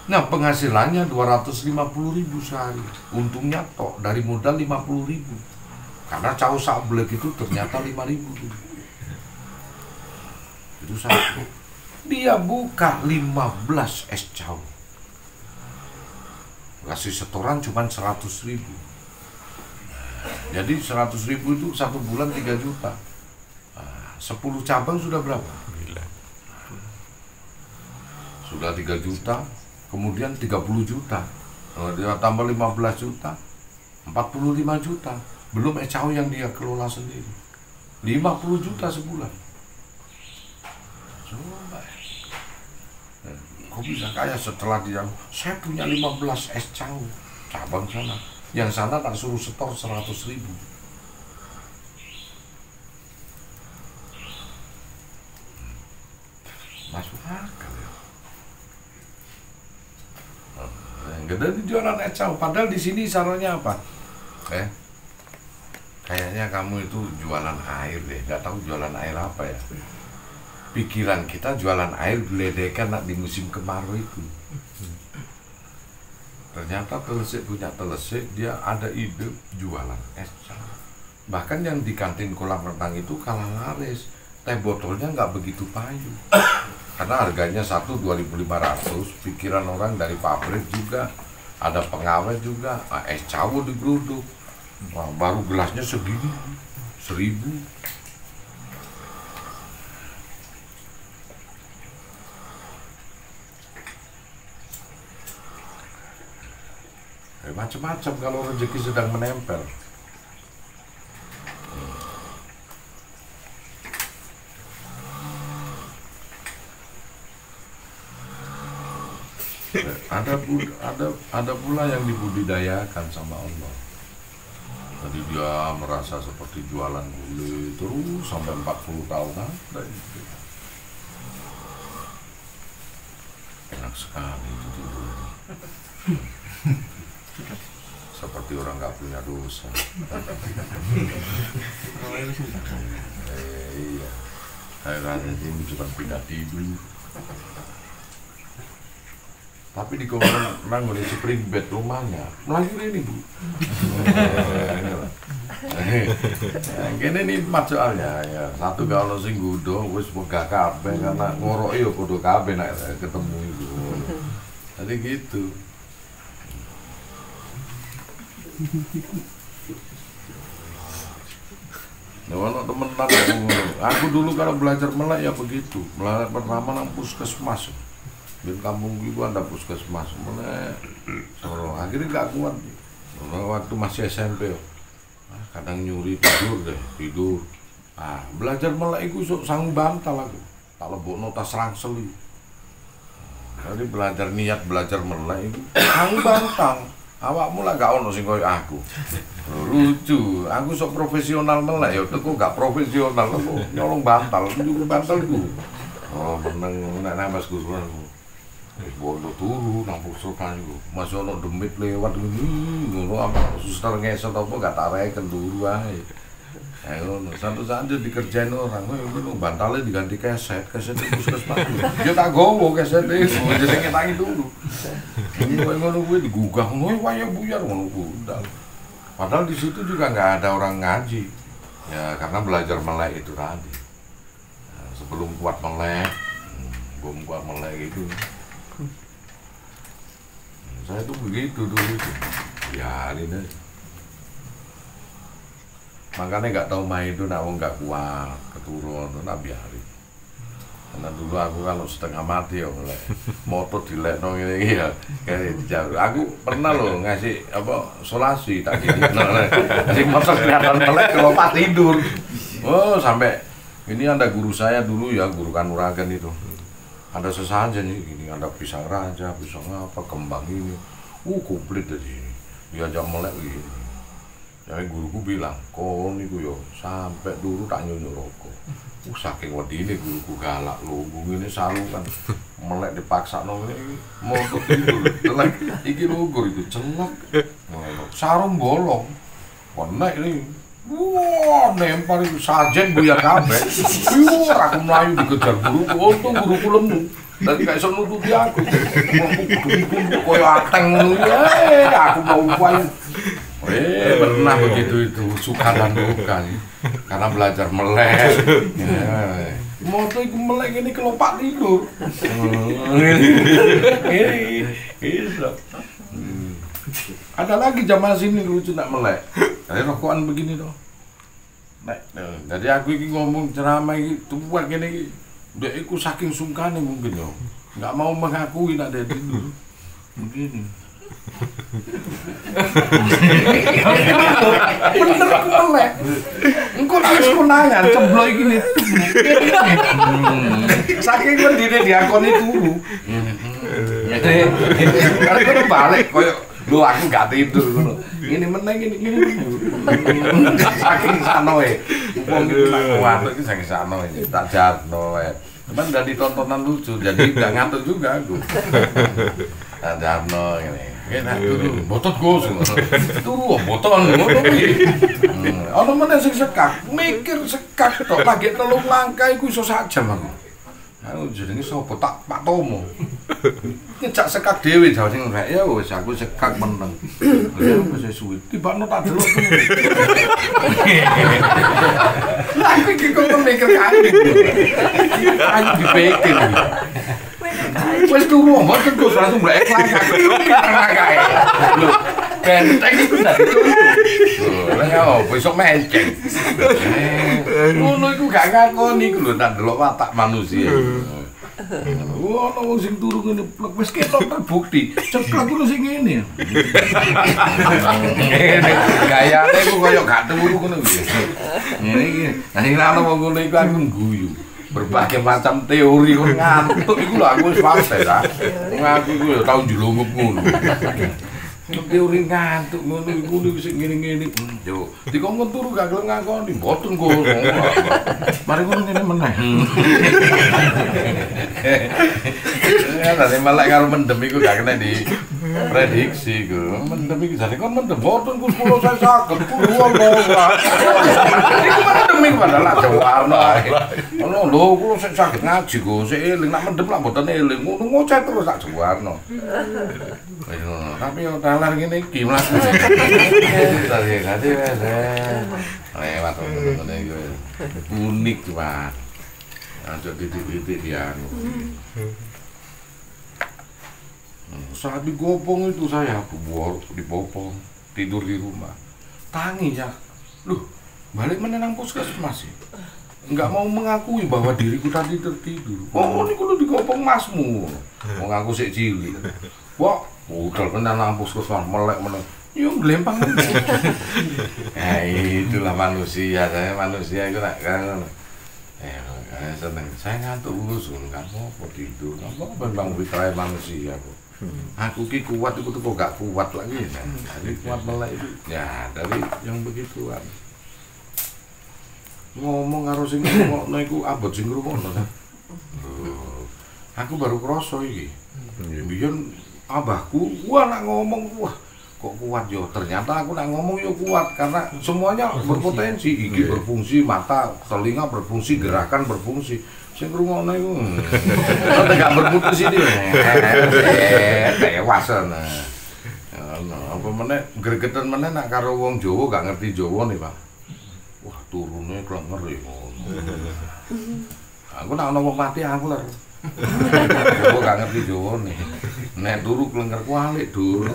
Nah, penghasilannya 250.000 sehari. Untungnya tok dari modal 50.000. Karena cawu sablek itu ternyata 5.000 dulu. Itu satu. Dia buka 15 es cawu. Kasih setoran cuma 100.000. Jadi 100.000 itu satu bulan 3 juta. 10 cabang sudah berapa? Sudah 3 juta. Kemudian 30 juta. Dia tambah 15 juta. 45 juta. Belum es cawu yang dia kelola sendiri. 50 juta sebulan. Coba. Kok bisa kaya setelah dia, saya punya 15 es cawu cabang sana. Yang sana tak suruh setor 100.000. Masuk akal ya. Yang gede di jualan es cawu. Padahal di sini sarannya apa? Kayaknya kamu itu jualan air deh, nggak tahu jualan air apa ya. Pikiran kita jualan air geledekan di musim kemarau itu. Ternyata Telesik punya Telesik, dia ada ide jualan es cawu. Bahkan yang di kantin kolam renang itu kalah laris. Teh botolnya nggak begitu payu. Karena harganya 2.500, pikiran orang dari pabrik juga, ada pengawet juga, es cawu digeruduk. Wah, baru gelasnya segini, 1.000. Macam-macam kalau rezeki sedang menempel. Ada pula yang dibudidayakan sama Allah. Jadi dia merasa seperti jualan gulai terus sampai 40 tahun ada itu. Enak sekali itu tidur. Seperti orang nggak punya dosa. Iya. Kayaknya ini cuma pindah tidur. Tapi di kolam renang boleh spring bed rumahnya melahir ini bu. Gini nih soalnya ya. Satu kalau sing gudo wis megah kabeh karena ngoroke ya padha kabeh nek ketemu itu. Jadi gitu. Nah, temenan aku dulu kalau belajar melek ya begitu. Melek pertama nang puskesmas. Di kampung gue ada puskesmas, mulai akhirnya nggak kuat. Waktu masih SMP, kadang nyuri tidur. Belajar melek itu sanggup bantal aku. Tak lebok nota serangseli. Jadi belajar melek itu sanggup bantal. awakmu lah gak ono sing koyo aku. Lucu, aku sok profesional melek ya teko gak profesional kok nyolong bantal, njuk bantal iku. Oh, meneng nek nang Mas Guru. Bondo turu nang pusokan iku. Masih ono demit lewat ngono apa suster ngesot apa gak tak reken turu ae. Ayo, satu saat dikerjain orang, itu bantalnya diganti keset puskesmas. Dia tak gowo keset itu, jadi ngetangi dulu. Ini ngono gue digugah, wah buyar ngono gue. Padahal di situ juga nggak ada orang ngaji, ya karena belajar melek itu tadi. Nah, sebelum kuat melek, gitu. Saya tuh begitu dulu itu, biarin aja. Makanya nggak tahu main itu nak nggak kuat keturun, nak biarin. Karena dulu aku kalau setengah mati ya mulai motor dilekno ini ya kayak dijauh. Aku pernah loh ngasih apa solasi tak gini, ngasih motor kelihatan melek kalau pas tidur. Oh sampai ini ada guru saya dulu ya, guru kanuragan itu. Ada sesajen nih, ini ada pisang raja, pisang apa, kembang ini, komplit dari sini. Diajak melek gitu. Jadi guruku bilang, kau niku yo sampai dulu tak nyunyuk rokok. Saking wedine guruku galak lho, ini sarungan melek dipaksa nang ngene motor tidur. Telek iki lugur itu celak. Sarung bolong. Konek ini. Wah, nempel itu sajen buyar kabeh. Aku mlayu dikejar guruku, untung guruku lemu. Dadi gak iso nututi aku. Kudu koyo ateng ngono ya. Aku mau upayu. Pernah begitu itu, suka dan duka karena belajar melek. Moto itu melek ini kelopak tidur. Ada lagi zaman sini lucu nak melek. Kayak rokokan begini dong. Jadi aku ini ngomong ceramah ini tua gini, dia ikut saking sungkane mungkin yo, nggak mau mengakui nak dia tidur. Begini. Bener aku melek. Engko harus konangan ceblok gini. Saking mendine diakoni turu. Karena balik koyo lho aku gak tidur ngono. Ini meneng ini. Saking sanoe. Wong iki nak kuat iki saking sanoe tak jarno wae. Cuman dari tontonan lucu jadi gak ngantuk juga aku. Tak jarno ngene. Enak turu, botot Gus. Turu boton ngono iki. Ana meneh sing sekak, mikir sekak tok lagi 3 langkah iku iso sak jam aku. Aku jenenge sapa Pak Tomo. Ngejak sekak dhewe jawab sing rek ya wis aku sekak meneng. Ya wis suwi. Tibakno tak delok. Lah iki kok mikir kae. Ayo dipikir. Wes turu mboten Gus langsung mlek langkah. Langkah. Lho, benteng iku ndak ditunjuk. Lah besok menceng. Ngono iku gak ngakoni iku lho tak delok watak manusia. Ono wong sing turu ngene plek wis ketok terbukti. Ceplok ku sing ngene. Gayane ku koyo gak turu ngono iki. Ngene iki. Lah nek ana wong ngono iku aku guyu. Berbagai macam teori kok ngantuk iku lho aku wis fase ta. Ngaku iku ya tau njlungup ngono. Teori ngantuk ngono iku sing ngene-ngene. Yo, dikongkon turu gak gelem ngakoni, mboten kok. Mari ngono ngene meneh. Ya tadi malah karo mendem iku gak kena di prediksi iku. Mendem iki jane kon mendem mboten ku 10 saya saged puluhan lho. Iku mendem iku padahal aja warna. Ono lho kulo sik saged ngaji kok, sik eling nak mendem lah mboten eling. Ngono ngoceh terus tak warna. Tapi yo talar ngene iki mlaku. Tadi gade wes. Lewat ngono iku. Unik, Pak. Aja titik-titik dia. Saat digopong itu saya dipopong tidur di rumah. Tangi ya. Loh, balik menenang puskesmas sih. Enggak mau mengakui bahwa diriku tadi tertidur. Oh, ini kudu digopong masmu. Mau ngaku sik cilik. Wah, udah menenang puskesmas melek meneng. Yo glempang. Itulah manusia, saya manusia itu nak kan. Seneng. Saya ngantuk usul kan mau tidur. Apa bang fitrah manusia kok. Aku ki kuat itu kok gak kuat lagi ya. Jadi kuat malah itu ya dari yang begituan. Ngomong karo sing ngomongno iku abot sing ngrungokno. Aku baru kroso iki. Biyen abahku wah nak ngomong wah kok kuat yo. Ternyata aku nak ngomong yo kuat karena semuanya berpotensi. Iki berfungsi, mata, telinga berfungsi, gerakan berfungsi. Sing ngrungokno iku. Nek gak berputar sini. Tewas ana. Apa meneh gregetan meneh nak karo wong Jawa gak ngerti Jawa nih, Pak. Wah, turune klenger ya ngono. Aku nak ono wong mati angler. Jawa gak ngerti Jawa nih. Nek turu klenger kualik dur.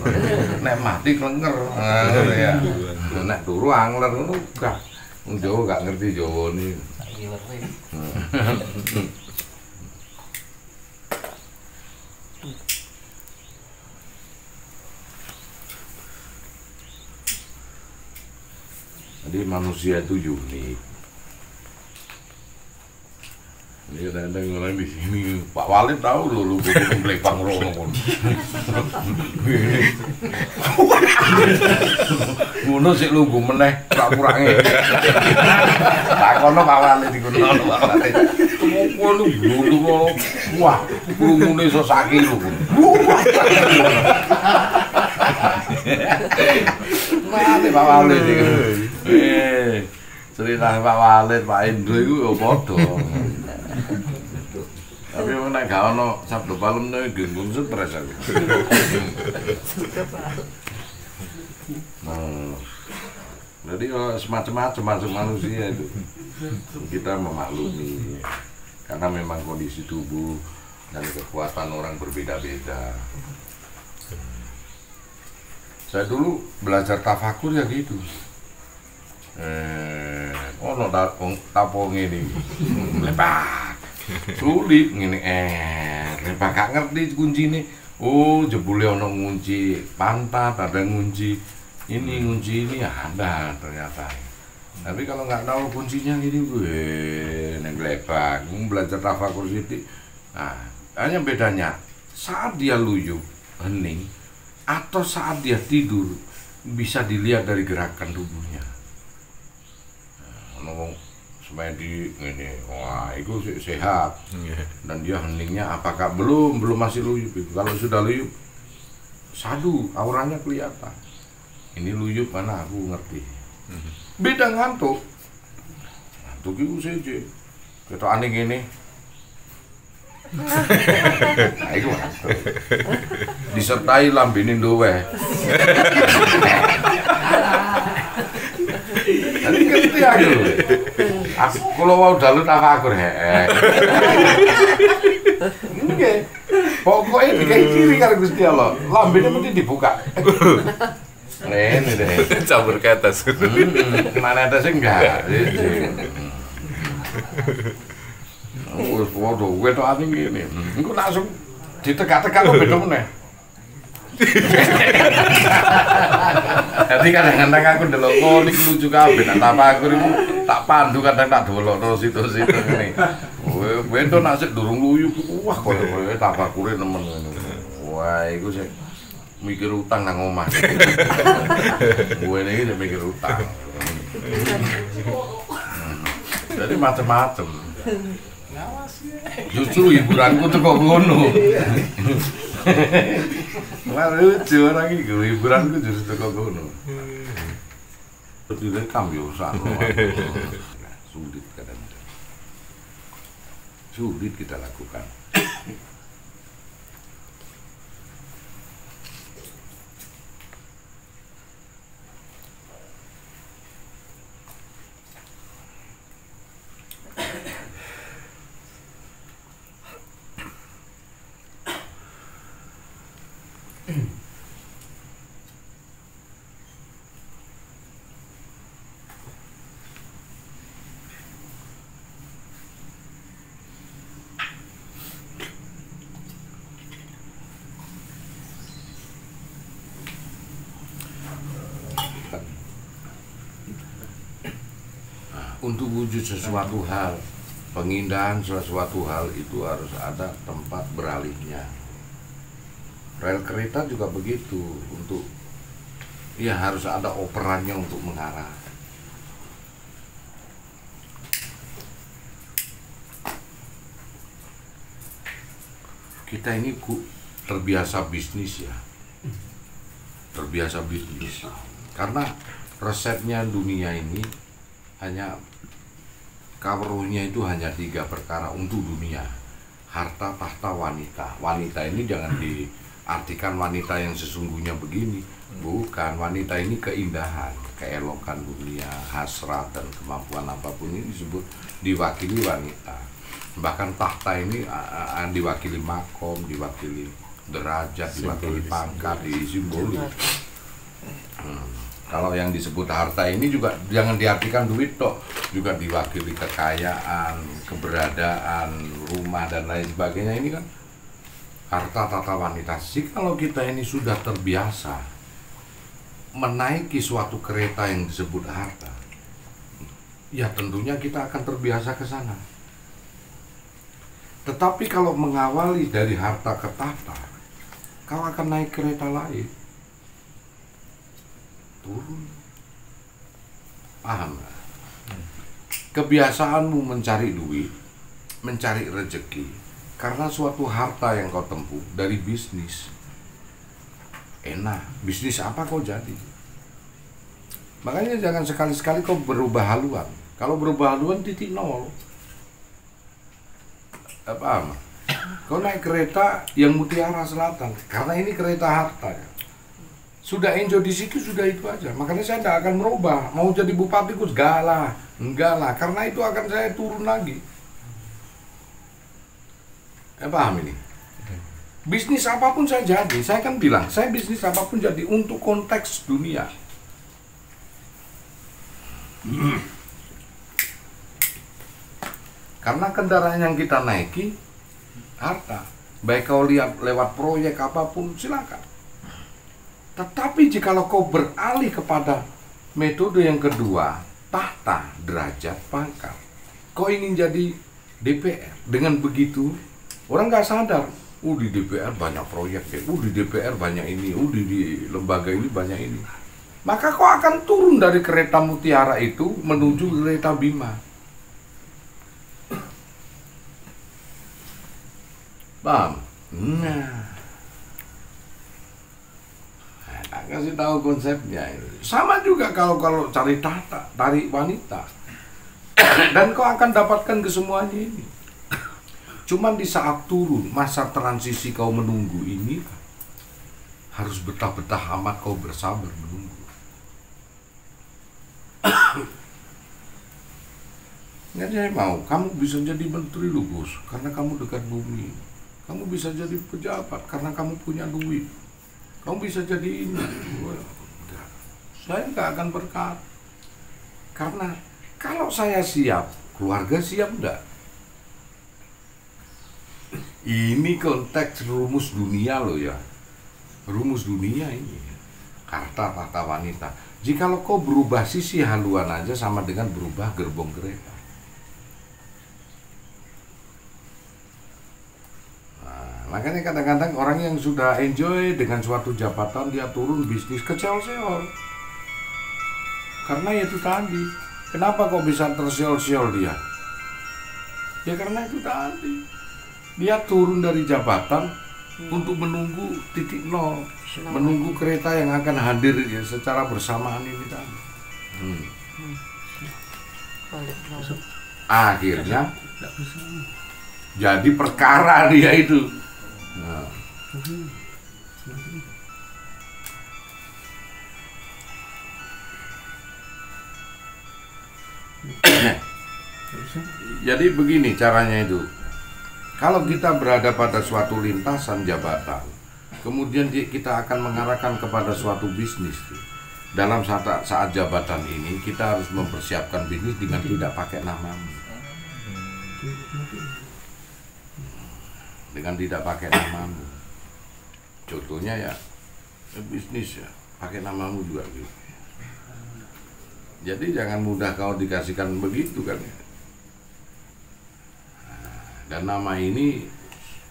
Nek mati klenger. Ya. Nek turu angler ngono gak. Wong Jawa gak ngerti Jawa nih. Jadi manusia itu unik. Ini kadang-kadang orang di sini, Pak Walid tahu loh, lu bukan Blepang rono pun. Ngono sik lu gue meneh, kurang-kurangnya. Tak kono Pak Walid di kono Pak Walid. Kemoko lu blulu wah, krungune iso sak kilo. Mati Pak Walid iki. Cerita Pak Walid, Pak Indro iku ya padha. Tapi wong nek gak ono Sabtu Palem nek gendung stres aku. Nah, jadi semacam-macam masuk manusia itu kita memaklumi karena memang kondisi tubuh dan kekuatan orang berbeda-beda. Saya dulu belajar tafakur ya gitu. Ono tapong ini lepak. Sulit ngene lepak gak ngerti kuncine. Oh, jebule ono ngunci pantat, ada ngunci ini ada ternyata. Tapi kalau nggak tahu kuncinya gini nek lepak, belajar tafakur sithik. Nah, hanya bedanya saat dia luyup, hening atau saat dia tidur bisa dilihat dari gerakan tubuhnya. Ngomong semedi ini, wah itu sehat dan dia heningnya apakah belum masih luyup itu. Kalau sudah luyup sadu auranya kelihatan, ini luyup mana aku ngerti. Beda ngantuk itu saja kita aneh ini. Nah itu ngantuk disertai lambinin dowe. Jadi ngerti aku kalau mau dalu tafakur nggih. Pokoknya dikai kiri karo Gusti Allah, lambene mesti dibuka. Ini deh. Campur ke atas. Mana atasnya enggak. Wes waduh, gue tuh aneh gini. Engko langsung ditegak-tegak kok beda meneh. Jadi kadang-kadang aku ndelok ngono iki lucu kabeh, nak tafakur iku tak pandu kadang tak dolokno situ-situ ngene. Kowe ento nak sik durung luyup, wah koyo tafakure nemen ngono. Wah, iku sik mikir utang nang omah. Gue ini dia mikir utang. Jadi macam-macam. Justru hiburanku tuh kok ngono. Wah lucu orang ini, hiburanku justru kok ngono. Direkam ya usah. Sulit kadang-kadang. Sulit kita lakukan. Untuk wujud sesuatu hal, pengindahan sesuatu hal itu harus ada tempat beralihnya. Rel kereta juga begitu, untuk ya harus ada operannya untuk mengarah. Kita ini terbiasa bisnis ya, terbiasa bisnis. Karena resepnya dunia ini hanya kawruhnya itu hanya 3 perkara untuk dunia: harta, tahta, wanita. Wanita ini jangan diartikan wanita yang sesungguhnya begini, bukan. Wanita ini keindahan, keelokan dunia, hasrat dan kemampuan apapun ini disebut diwakili wanita. Bahkan tahta ini diwakili makom, diwakili derajat, diwakili pangkat, disimbolik. Kalau yang disebut harta ini juga jangan diartikan duit toh, juga diwakili kekayaan, keberadaan, rumah dan lain sebagainya. Ini kan harta tata wanita. Kalau kita ini sudah terbiasa menaiki suatu kereta yang disebut harta, ya tentunya kita akan terbiasa ke sana. Tetapi kalau mengawali dari harta ke tahta, kau akan naik kereta lain. Turun. Paham gak? Kebiasaanmu mencari duit, mencari rezeki, karena suatu harta yang kau tempuh dari bisnis. Enak, bisnis apa kau jadi? Makanya jangan sekali-sekali kau berubah haluan. Kalau berubah haluan titik nol. Paham? Kau naik kereta yang Mutiara Selatan, karena ini kereta harta ya. Sudah enjoy di situ, sudah itu aja. Makanya saya tidak akan merubah. Mau jadi bupati kus, enggak lah, karena itu akan saya turun lagi. Paham ini? Bisnis apapun saya jadi, saya kan bilang, saya bisnis apapun jadi untuk konteks dunia. Karena kendaraan yang kita naiki harta, baik kau lihat lewat proyek apapun silakan. Tetapi jikalau kau beralih kepada metode yang kedua, tahta, derajat, pangkat, kau ingin jadi DPR, dengan begitu orang nggak sadar, di DPR banyak proyek, di DPR banyak ini, di lembaga ini banyak ini. Maka kau akan turun dari kereta Mutiara itu menuju kereta Bima. Paham? Nah, kasih tahu konsepnya. Sama juga kalau cari tahta, cari wanita, dan kau akan dapatkan kesemuanya ini. Cuman di saat turun masa transisi kau menunggu ini, harus betah-betah amat kau bersabar menunggu. Nggak, saya mau kamu bisa jadi menteri lu Gus, karena kamu dekat bumi. Kamu bisa jadi pejabat karena kamu punya duit. Kamu bisa jadi ini. Saya nggak akan berkata. Karena kalau saya siap, keluarga siap enggak? Ini konteks rumus dunia loh ya. Rumus dunia ini. Harta, tahta, wanita. Jikalau kau berubah sisi haluan aja sama dengan berubah gerbong kereta. Makanya kadang-kadang orang yang sudah enjoy dengan suatu jabatan, dia turun bisnis keceol-seol. Karena itu tadi. Kenapa kok bisa terseol-seol dia? Ya karena itu tadi. Dia turun dari jabatan untuk menunggu titik nol. Menunggu kereta yang akan hadir ya, secara bersamaan ini tadi. Akhirnya jadi perkara dia itu. Nah. Jadi begini caranya itu. Kalau kita berada pada suatu lintasan jabatan, kemudian kita akan mengarahkan kepada suatu bisnis. Dalam saat jabatan ini kita harus mempersiapkan bisnis dengan tidak pakai namamu. Dengan tidak pakai namamu. Contohnya ya bisnis ya, pakai namamu juga gitu. Jadi jangan mudah kau dikasihkan begitu kan ya. Dan nama ini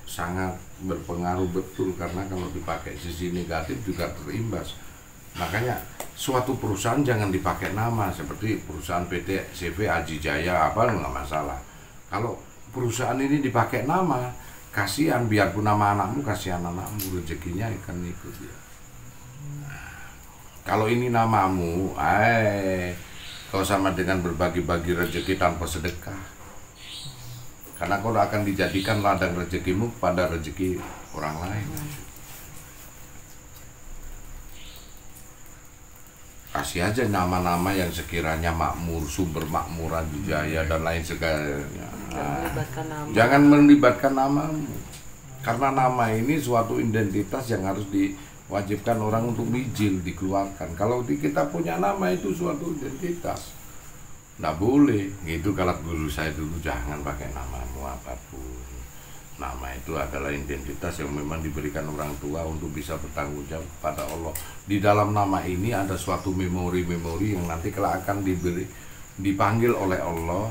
sangat berpengaruh betul, karena kalau dipakai sisi negatif juga terimbas. Makanya suatu perusahaan jangan dipakai nama, seperti perusahaan PT CV Aji Jaya apa, nggak masalah. Kalau perusahaan ini dipakai nama, kasihan, biarpun nama anakmu, kasihan anakmu, rezekinya akan ikut dia. Kalau ini namamu, kau sama dengan berbagi-bagi rezeki tanpa sedekah. Karena kau akan dijadikan ladang rezekimu pada rezeki orang lain. Kasih aja nama-nama yang sekiranya makmur, sumber makmuran, jaya dan lain sebagainya. Jangan melibatkan namamu. Karena nama ini suatu identitas yang harus diwajibkan orang untuk izin dikeluarkan. Kalau kita punya nama itu suatu identitas, nggak boleh. Itu kalau guru saya dulu, jangan pakai namamu apapun. Nama itu adalah identitas yang memang diberikan orang tua untuk bisa bertanggung jawab kepada Allah. Di dalam nama ini ada suatu memori-memori yang nanti kalau akan dipanggil oleh Allah,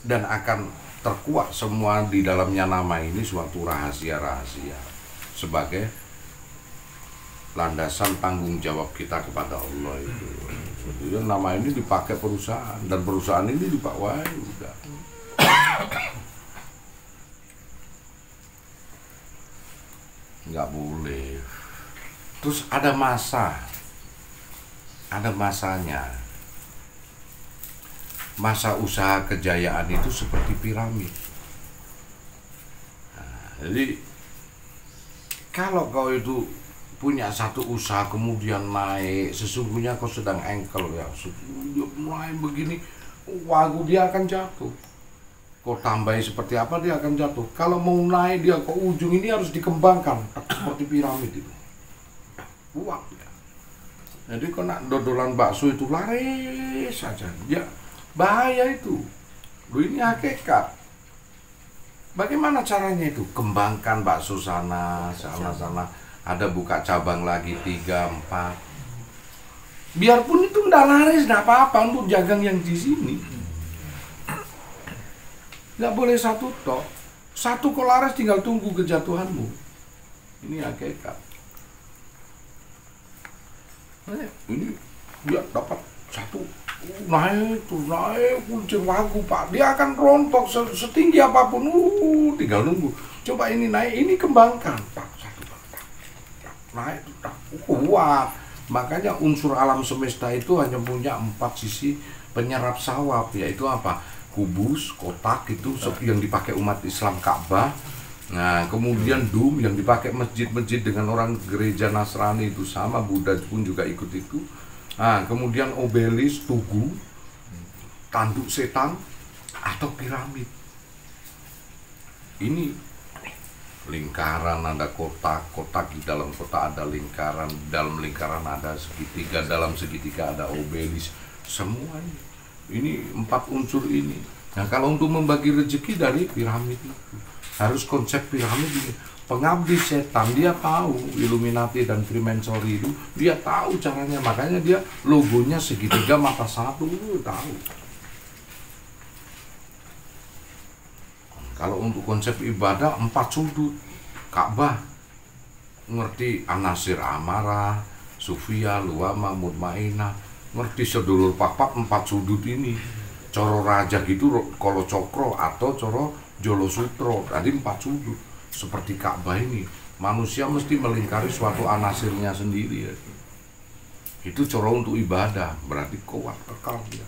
dan akan terkuak semua di dalamnya nama ini suatu rahasia-rahasia sebagai landasan tanggung jawab kita kepada Allah itu. Jadi nama ini dipakai perusahaan, dan perusahaan ini dipakai udah. Nggak boleh. Terus ada masanya. Masa usaha kejayaan itu seperti piramid. Nah, jadi kalau kau itu punya satu usaha kemudian naik, sesungguhnya kau sedang engkel ya. Dia mulai begini, wagu dia akan jatuh. Kau tambahi seperti apa, dia akan jatuh. Kalau mau naik dia ke ujung ini harus dikembangkan seperti piramid itu. Kuat ya. Jadi kau nak dodolan bakso itu laris saja, dia bahaya itu. Lu ini hakikat. Bagaimana caranya itu? Kembangkan bakso sana. Ada buka cabang lagi 3, 4. Biarpun itu nggak laris, nggak apa-apa untuk jagang yang di sini. Nggak boleh satu tok. Satu kok laris tinggal tunggu kejatuhanmu. Ini hakikat. Ini dia dapat satu, naik kuncir wagu Pak. Dia akan rontok setinggi apapun. Tinggal nunggu. Coba ini naik, ini kembangkan Pak. Satu Pak. Naik kuat. Makanya unsur alam semesta itu hanya punya 4 sisi penyerap sawab, yaitu apa? Kubus, kotak itu yang dipakai umat Islam, Ka'bah. Nah, kemudian dum yang dipakai masjid-masjid dengan orang gereja Nasrani itu sama, Buddha pun juga ikut itu. Nah, kemudian obelis, tugu, tanduk setan, atau piramid. Ini lingkaran, ada kotak, di dalam kotak ada lingkaran, dalam lingkaran ada segitiga, dalam segitiga ada obelis, semuanya. Ini 4 unsur ini. Nah, kalau untuk membagi rezeki dari piramid itu, harus konsep piramid ini. Pengabdi setan dia tahu, Illuminati dan Freemasonry itu dia tahu caranya, makanya dia logonya segitiga mata satu, tahu. Kalau untuk konsep ibadah 4 sudut, Ka'bah ngerti An-Nasir Amarah, Sufia, Luama, Mutmainah, ngerti sedulur papat 4 sudut ini. Coro raja gitu, kalau cokro atau coro jolo sutro, tadi 4 sudut. Seperti Ka'bah ini, manusia mesti melingkari suatu anasirnya sendiri ya. Itu coro untuk ibadah, berarti kuat, kekal dia.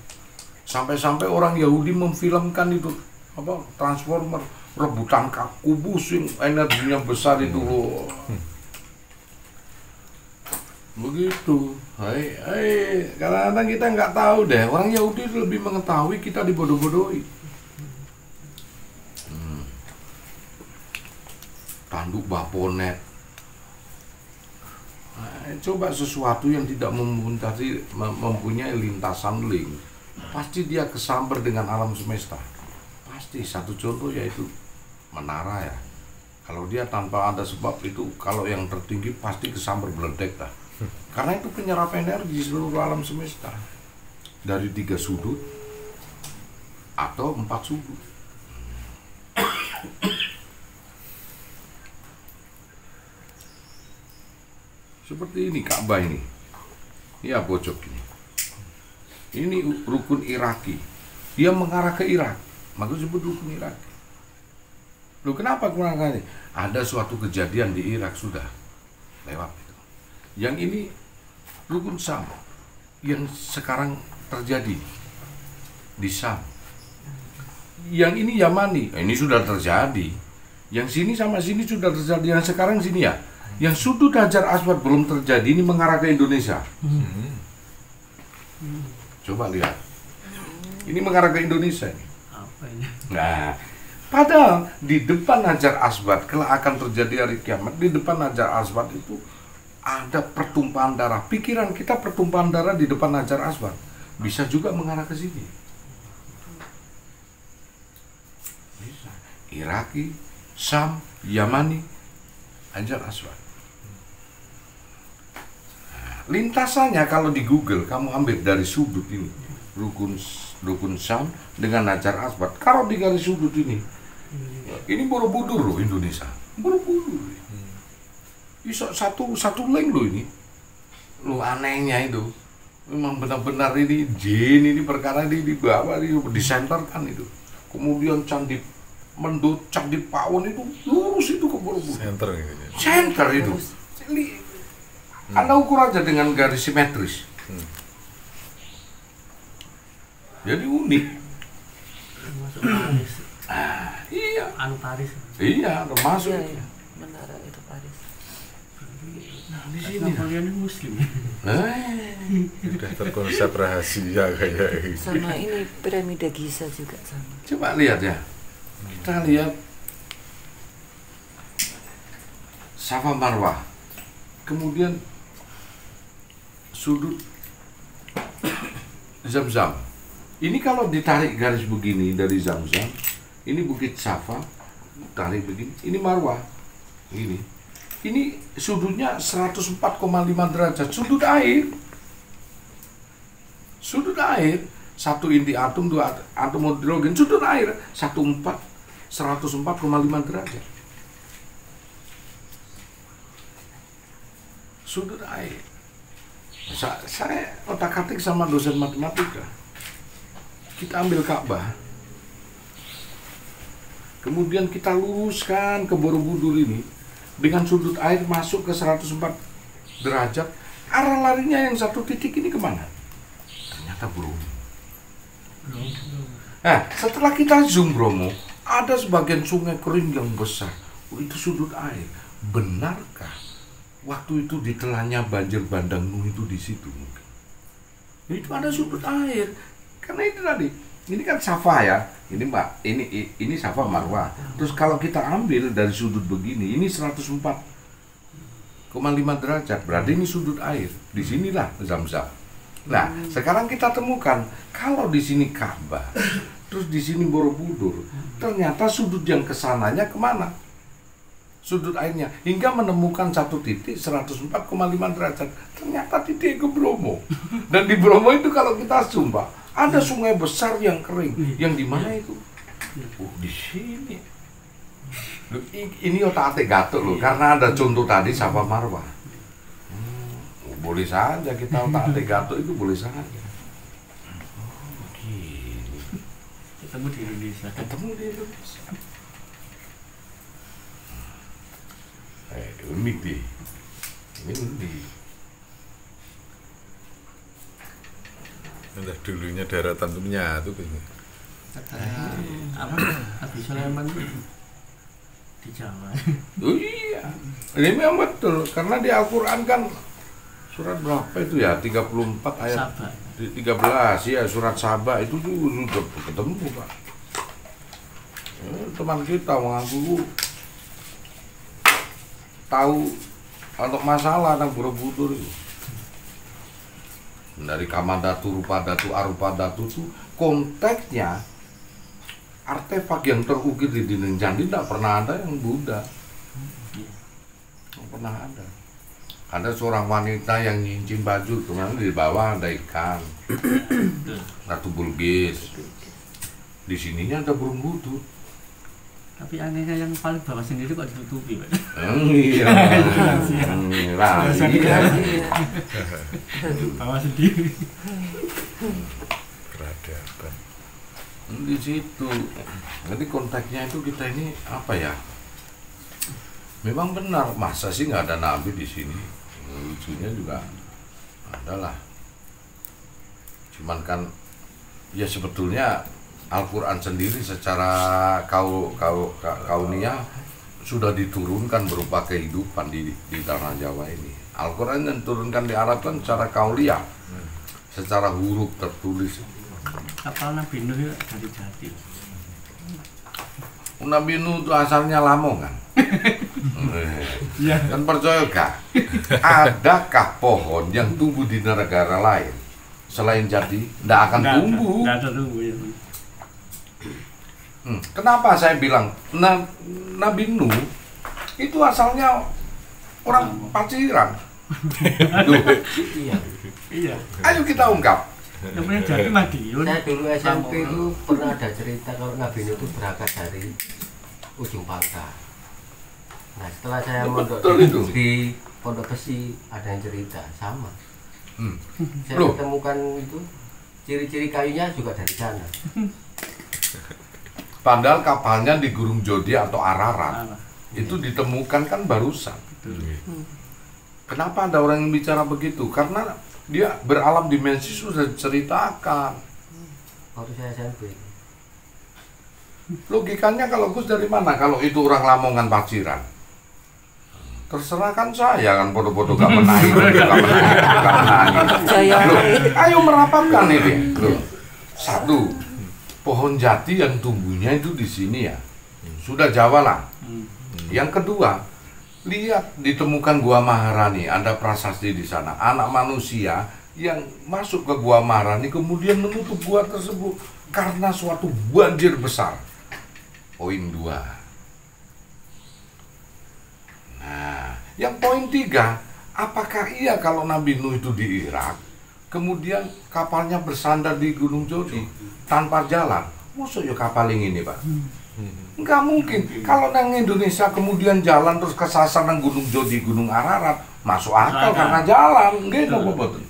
Sampai-sampai orang Yahudi memfilmkan itu, apa, Transformer, rebutan kubus yang energinya besar itu loh. Begitu. Kadang-kadang kita nggak tahu deh. Orang Yahudi lebih mengetahui, kita dibodoh-bodohi. Tanduk baponet. Coba sesuatu yang tidak mempunyai lintasan link, pasti dia kesambar dengan alam semesta. Pasti. Satu contoh yaitu menara ya. Kalau dia tanpa ada sebab itu, kalau yang tertinggi pasti kesambar beledek dah. Karena itu penyerap energi seluruh alam semesta dari 3 sudut atau 4 sudut. Seperti ini Ka'bah ini. Ya pojok ini. Ini rukun Iraki. Dia mengarah ke Irak. Maka disebut rukun Iraki. Loh kenapa kurang kali? Ada suatu kejadian di Irak sudah lewat. Yang ini rukun Syam yang sekarang terjadi di Syam. Yang ini Yamani, ini sudah terjadi. Yang sini sama sini sudah terjadi. Yang sekarang sini ya. Yang sudut Hajar Aswad belum terjadi, ini mengarah ke Indonesia. Coba lihat. Ini mengarah ke Indonesia ini. Apa ini? Nah, padahal di depan Hajar Aswad kelak akan terjadi hari kiamat. Di depan Hajar Aswad itu ada pertumpahan darah. Pikiran kita pertumpahan darah di depan Hajar Aswad bisa juga mengarah ke sini. Bisa. Iraki, Syam, Yamani, Hajar Aswad. Lintasannya kalau di Google kamu ambil dari sudut ini rukun Syam dengan Hajar Aswad. Kalau di garis sudut ini Borobudur loh Indonesia. Borobudur. Bisa satu link loh ini. Lo anehnya itu. Memang benar-benar ini jin ini perkara ini di bawah di center kan itu. Kemudian Candi Mendut, Candi Pawon itu lurus itu ke Borobudur. Center itu. Anda ukur aja dengan garis simetris. Jadi unik. Masuk Paris. Iya. Anu Paris. Iya, termasuk. Iya, iya. Menara itu Paris. Nah, di sini Napoleon Muslim. Udah terkonsep rahasia kayak gitu. Sama ini piramida Giza juga sama. Coba lihat ya. Kita lihat Safa Marwah. Kemudian sudut Zam-Zam. Ini kalau ditarik garis begini dari Zam-Zam, ini Bukit Safa, tarik begini, ini Marwah. Ini sudutnya 104,5 derajat, sudut air. Sudut air, satu inti atom, dua atom hidrogen, sudut air 104,5 derajat. Sudut air. Saya otak-atik sama dosen matematika. Kita ambil Ka'bah, kemudian kita luruskan ke Borobudur ini dengan sudut air masuk ke 104 derajat. Arah larinya yang satu titik ini kemana? Ternyata Bromo. Nah, setelah kita zoom Bromo, ada sebagian sungai kering yang besar. Itu sudut air. Benarkah waktu itu ditelannya banjir bandang Nuh itu di situ mungkin? Itu ada sudut air. Karena itu tadi, ini kan Safa ya. Ini Mbak, ini Safa Marwah. Terus kalau kita ambil dari sudut begini, ini 104,5 derajat. Berarti ini sudut air. Di sinilah Zam-Zam. Nah, sekarang kita temukan kalau di sini Ka'bah, terus di sini Borobudur, ternyata sudut yang kesananya kemana? Sudut airnya hingga menemukan satu titik 104,5 derajat. Ternyata titik ke Bromo. Dan di Bromo itu kalau kita sumpah ada sungai besar yang kering. Yang di mana itu? Oh, di sini. Loh, ini otak-atik gatuk loh, karena ada contoh tadi Safa Marwah. Boleh saja kita otak-atik gatuk itu boleh saja. Oh, begini. Ketemu di Indonesia. Unik deh. Ini unik. Entah dulunya daratan itu menyatu gitu. Apa? Nabi Sulaiman di Jawa. Oh iya. Ini memang betul karena di Al-Qur'an kan surat berapa itu ya? 34 ayat Saba. 13 ya, surat Saba itu tuh sudah ketemu, Pak. Teman kita mengaku tahu untuk masalah tentang Borobudur itu. Dari Kamandatu, Rupadatu, Arupadatu itu konteksnya artefak yang terukir di dinding candi tidak pernah ada yang Buddha. Tidak pernah ada. Ada seorang wanita yang nyincin baju, kemudian di bawah ada ikan, Ratu Bulgis. Di sininya ada burung butut. Tapi anehnya yang paling bawah sendiri kok ditutupi, Pak. Iya. Bawah sendiri. Peradaban. Di situ. Jadi konteksnya itu kita ini apa ya? Memang benar, masa sih nggak ada nabi di sini? Lucunya juga adalah. Cuman kan ya sebetulnya Al-Quran sendiri secara kauniyah sudah diturunkan berupa kehidupan di tanah Jawa ini. Al-Quran yang diturunkan di Arab kan secara kauliyah, secara huruf tertulis. Kapal Nabi Nuh dari Jati. Nabi Nuh itu asalnya Lamongan. Iya. Kan percaya gak? Adakah pohon yang tumbuh di negara lain selain Jati? Tidak akan tumbuh. Tidak ada tumbuh ya. Kenapa saya bilang Nabi Nuh itu asalnya orang Paciran? Iya. Iya. Ayo kita ungkap. Yang punya Jati Madiun. Saya dulu SMP itu pernah ada cerita kalau Nabi Nuh itu berangkat dari ujung Pangkal. Nah setelah saya mondok di Pondok Besi ada yang cerita sama. Saya Loh. ketemukan itu ciri-ciri kayunya juga dari sana. Padahal kapalnya di Gunung Jodi atau Ararat Salah. itu ditemukan kan barusan. Kenapa ada orang yang bicara begitu? Karena dia beralam dimensi sudah diceritakan. Waktu saya SMP. Logikanya kalau Gus dari mana? Kalau itu orang Lamongan Paciran. Terserah kan saya kan bodoh-bodoh gak menang, gak menang. Loh, ayo merapatkan ini. Loh, satu, pohon jati yang tumbuhnya itu di sini ya, sudah Jawa lah. Yang kedua, lihat ditemukan Gua Maharani, ada prasasti di sana. Anak manusia yang masuk ke Gua Maharani kemudian menutup gua tersebut karena suatu banjir besar. Poin 2. Nah, yang poin 3, apakah iya kalau Nabi Nuh itu di Irak, kemudian kapalnya bersandar di Gunung Jodi tanpa jalan? Maksudnya kapal yang ini, Pak? Enggak mungkin. Kalau nang Indonesia kemudian jalan terus kesasar nang Gunung Jodi, Gunung Ararat, masuk akal karena jalan, gitu betul.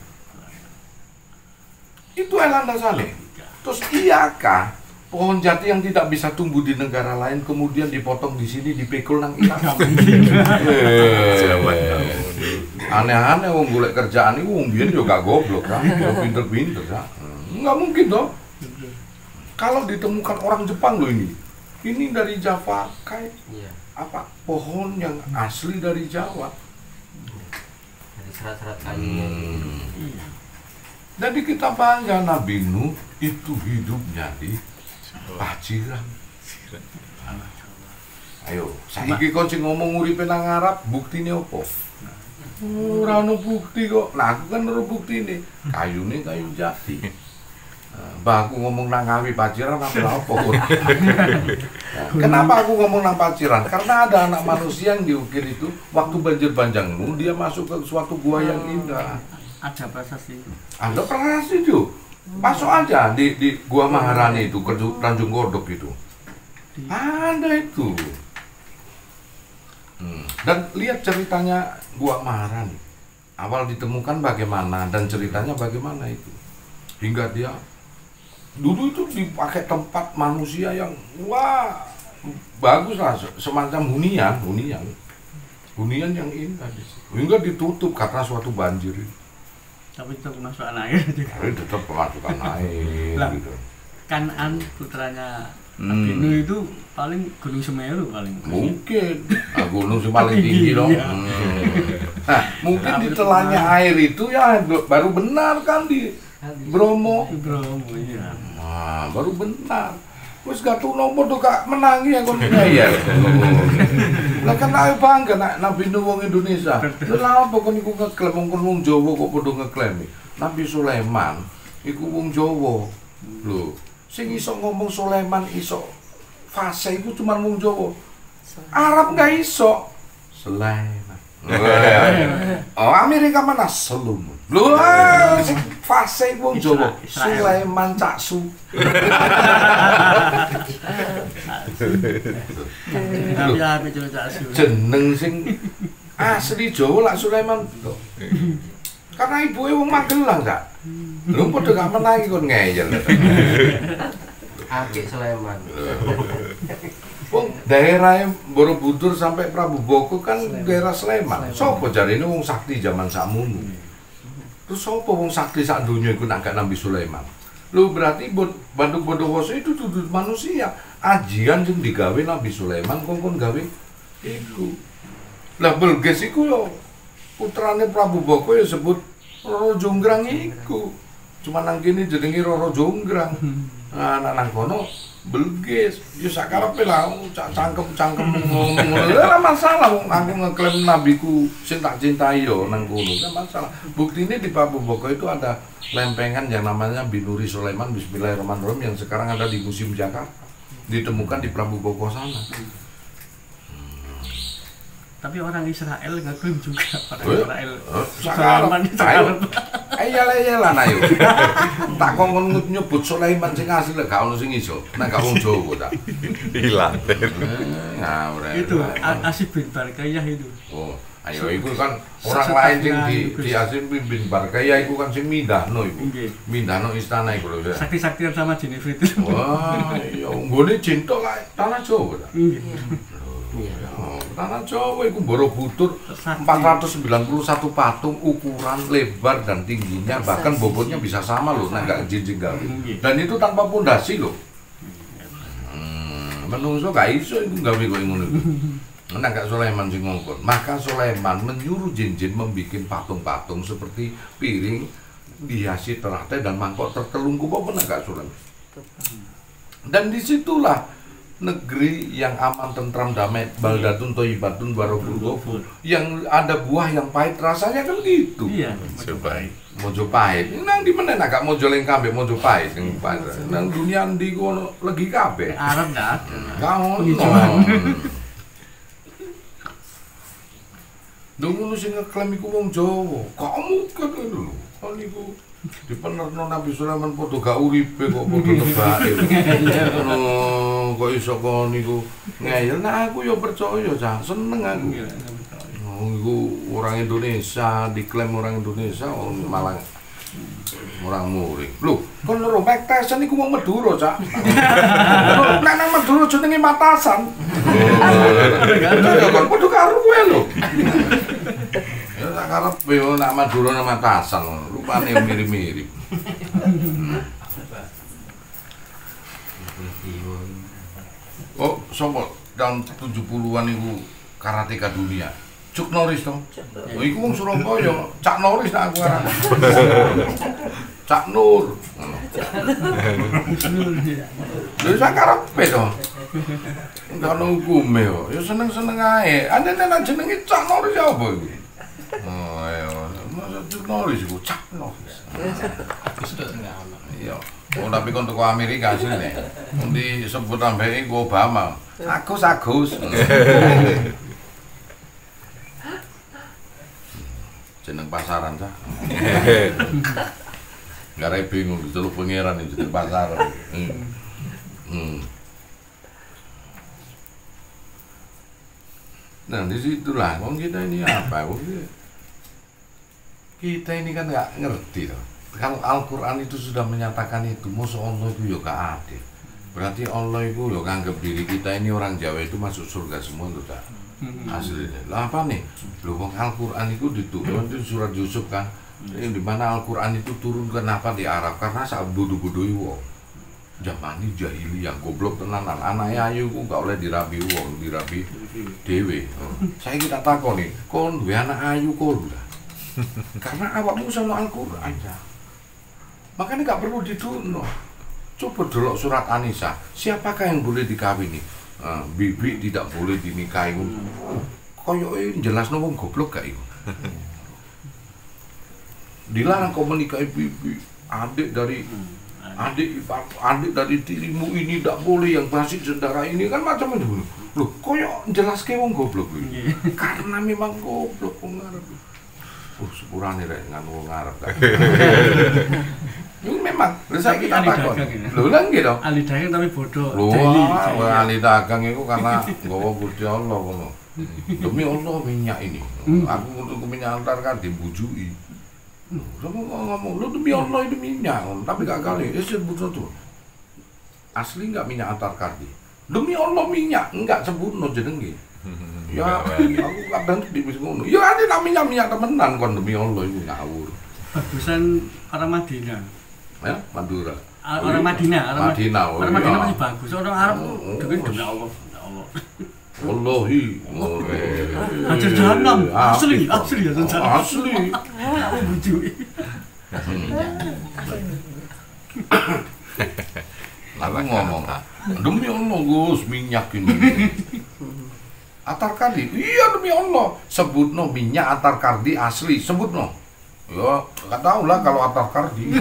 Itu landasannya. Terus iyakah pohon jati yang tidak bisa tumbuh di negara lain kemudian dipotong di sini dipikul nang Irak? Aneh-aneh wong golek kerjaan iki wong biyen yo gak goblok kan, yo pinter-pinter kan. Enggak mungkin toh. Kalau ditemukan orang Jepang loh ini. Ini dari Java kayak Iya. apa pohon yang asli dari Jawa. Dari serat-serat kayunya. Jadi kita bangga Nabi Nuh itu hidupnya di Paciran. Ayo, saiki kon sing ngomong uripe nang Arab, buktine opo? Ora ono bukti kok. Nah, aku kan ora buktine. Kayune kayu jati. Mbah aku ngomong nang Ngawi Paciran apa? Kenapa aku ngomong nang Paciran? Karena ada anak manusia yang diukir itu waktu banjir Banjang Nuh dia masuk ke suatu gua yang indah. Ada prasasti. Ada prasasti itu. Masuk aja di Gua Maharani itu, ke Tanjung Godok itu. Ada itu. Dan lihat ceritanya Gua Maharani. Awal ditemukan bagaimana dan ceritanya bagaimana itu. Hingga dia dulu itu dipakai tempat manusia yang wah bagus lah, semacam hunian yang indah di situ. Hingga ditutup karena suatu banjir itu. Tapi itu kemasukan air juga. Tapi tetap kemasukan air Lah. gitu. Kanan putranya Nabi Nuh itu paling Gunung Semeru paling. Mungkin gunung sih paling tinggi dong. Iya. Nah, mungkin di telahnya air itu ya baru benar kan di Bromo. Bromo iya. Nah, baru benar. Wis gak tuno padha gak menangi ya kon ya. Lah kan ayo bangga Nabi Nuh wong Indonesia. Lha apa kon iku ngeklaim wong Jawa kok padha ngeklaim. Nabi Sulaiman iku wong Jawa. Lho, sing iso ngomong Sulaiman iso fase iku cuma wong Jawa. Arab gak iso. Sulaiman. Oh, Amerika mana Solomon. Lho, sing fase wong Jawa. Sulaiman Caksu. Tapi ape Cak Asu. Jeneng sing asli Jawa lak Sulaiman to. Karena ibuke wong Magelang, Cak. Lho padha gak menangi kon ngeyel. Akik Sleman. Wong daerah Borobudur sampai Prabu Boko kan daerah Sleman. Sopo jarine wong sakti zaman sakmono. Terus sopo wong sakti sak donya iku nak gak Nabi Sulaiman? Lho berarti Bandung Bondowoso itu dudu manusia. Ajian sing digawe Nabi Sulaiman kongkon gawe iku. Lah Belges iku yo putrane Prabu Boko ya sebut Roro Jonggrang iku. Cuma nang kene jenenge Roro Jonggrang. Nah, nang kono Belges. Ya sakarepe lah cangkem-cangkem ngomong. Ora masalah wong aku ngeklaim nabiku sing tak cintai yo nang kono. Ora masalah. Buktine di Prabu Boko itu ada lempengan yang namanya Binuri Sulaiman Bismillahirrahmanirrahim yang sekarang ada di Museum Jakarta. Ditemukan di Prabu Boko sana. Tapi orang Israel ngeklaim juga orang Israel. Sulaiman Ayo. Tak kongkon nyebut Sulaiman sing asli gak ono sing iso. Nek gak wong Jawa ta. Hilang. Itu Asif bin Barkayah itu. Oh, ayo iku kan orang lain sing di Asif bin Barkayah iku kan sing mindahno iku. Mindahno istana iku lho. Sakti-saktian sama Jennifer itu. Wah, iya nggone jintok lah tanah Jawa ta. Tanah Jawa itu Borobudur 491 patung ukuran lebar dan tingginya bahkan bobotnya bisa sama loh, nah nggak jinjing gawe. Dan itu tanpa pondasi loh. Menungso gak iso itu gawe kok ngono iku. Nah gak Sulaiman sing ngongkon. Maka Sulaiman menyuruh jin-jin membuat patung-patung seperti piring dihiasi teratai dan mangkok tertelungkup apa benar gak Sulaiman. Dan disitulah negeri yang aman, tentram, damai, baldatun, toyibatun, barokul ghafur, yang ada buah yang pahit rasanya kan gitu. Iya, Mojopahit. Nang di mana nak mojo lengkambe Mojopahit sing pahit. Nang dunia ndi kono legi kabeh. Arab enggak ada. Kamu ngono sing ngeklaim iku wong Jawa. Kamu kan lho. Kon iku dipenerno Nabi Sulaiman padha gak uripe kok padha tebake. Kok iso kon niku ngeyel. Nah aku ya percaya, Cak. Seneng aku. Iku orang Indonesia, diklaim orang Indonesia malah orang murid. Lho, kon lho Mike Tyson iku wong Madura, Cak. Nek nang Madura jenenge Matasan. Kon padha karo kowe lho. Ya tak karepe nak Madura nang Matasan, rupane mirip-mirip. Oh, sopo tahun 70-an iku karateka dunia. Cuk Norris toh. Oh, iku wong Surabaya, Cak Norris nak aku arane. Cak Nur. Lha sak karepe toh. Enggak ono hukume yo. Ya seneng-seneng ae. Anjene nang jenenge Cak Norris ya apa iku? Oh, ayo. Cuk Norris iku Cak Norris. Iya. Oh, tapi kon teko Amerika asline. Endi sebut ambeke iku Obama. Agus. Jeneng pasaran Cak. Gak bingung diceluk pangeran itu jeneng pasaran. Nah, disitulah wong kita ini apa? Kita ini kan nggak ngerti loh. Kalau Al-Quran itu sudah menyatakan itu, masa Allah itu ya gak adil. Berarti Allah itu ya nganggep diri kita ini orang Jawa itu masuk surga semua loh, Cak. Aslinya. Lah apa nih? Loh, Al-Quran itu diturun di surat Yusuf kan. Yang dimana Al-Quran itu turun kenapa di Arab? Karena saat bodoh-bodoh wong. Zaman ini jahiliyah goblok tenanan. Anak ayu ku gak oleh dirabi wong, dirabi dewe. Saya kita takon nih, kon duwe anak ayu kon lah. Karena awakmu sama Al-Quran ya. Makanya gak perlu diturun. Coba delok surat An-Nisa. Siapakah yang boleh dikawini? Bibi tidak boleh dinikahi. Koyoke jelasno wong goblok gak iku. Dilarang kau menikahi bibi, adik dari dirimu ini tidak boleh, yang basis saudara ini kan macam itu. Loh, koyok jelas ke wong goblok ini. Karena memang goblok wong Arab. Sepurane rek nganu wong Arab kan. Ini memang, saya Tapi kita ahli takon. dagang ini. Lho lah gitu. ahli dagang tapi bodoh. Wah, ahli dagang itu karena nggawa Gusti Allah ngono. Demi Allah minyak ini. Aku untuk minyak antar kan dibujui. Kamu ngomong, lu demi Allah itu minyak, tapi gak kali, sebut tuh. Asli nggak minyak antar kardi? Demi Allah minyak, enggak sebutno jenenge. Ya, aku kadang dibis ngono. Ya ada minyak temenan kon demi Allah itu ngawur. Bagusan orang Madinah. Ya, Madura. Orang Madinah, Madinah, oh orang Madinah iya. masih bagus. Orang Arab demi Allah. Wallahi. Hajar jahanam, asli hajar jahanam. Asli. Aku bujui. Aku ngomong, demi Allah Gus, minyak ini. Atar kardi, iya demi Allah. Sebutno minyak atar kardi asli, sebutno. Ya, nggak tahu lah kalau atar kardi.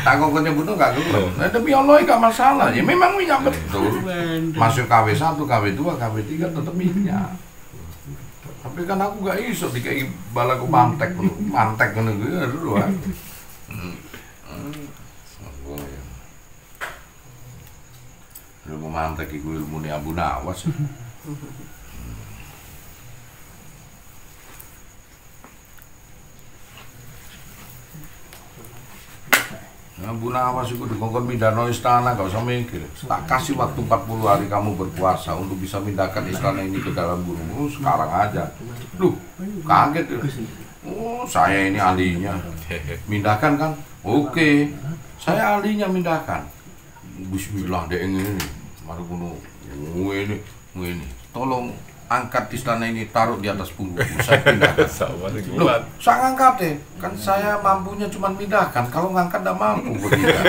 Takut nyebutno nggak dulu. Nah, demi Allah nggak masalah. Ya memang minyak betul. Masuk KW1, KW2, KW3 tetap minyak. Tapi kan aku nggak iso dikai balaku mantek ngono dulu ah. Ilmu mantek iku ilmune Abu Nawas. Abu Nawas itu dikongkon mindahno istana, gak usah mikir. Tak kasih waktu 40 hari kamu berpuasa untuk bisa mindahkan istana ini ke dalam gunung. Sekarang aja. Duh, kaget ya. Oh, saya ini ahlinya. Mindahkan kan? Oke. Saya ahlinya mindahkan. Bismillah deh ini. Mari kuno. Ini. Tolong angkat istana ini, taruh di atas punggungku, saya pindahkan. Loh, saya angkat deh, kan saya mampunya cuma pindahkan, kalau ngangkat tidak mampu berpindah.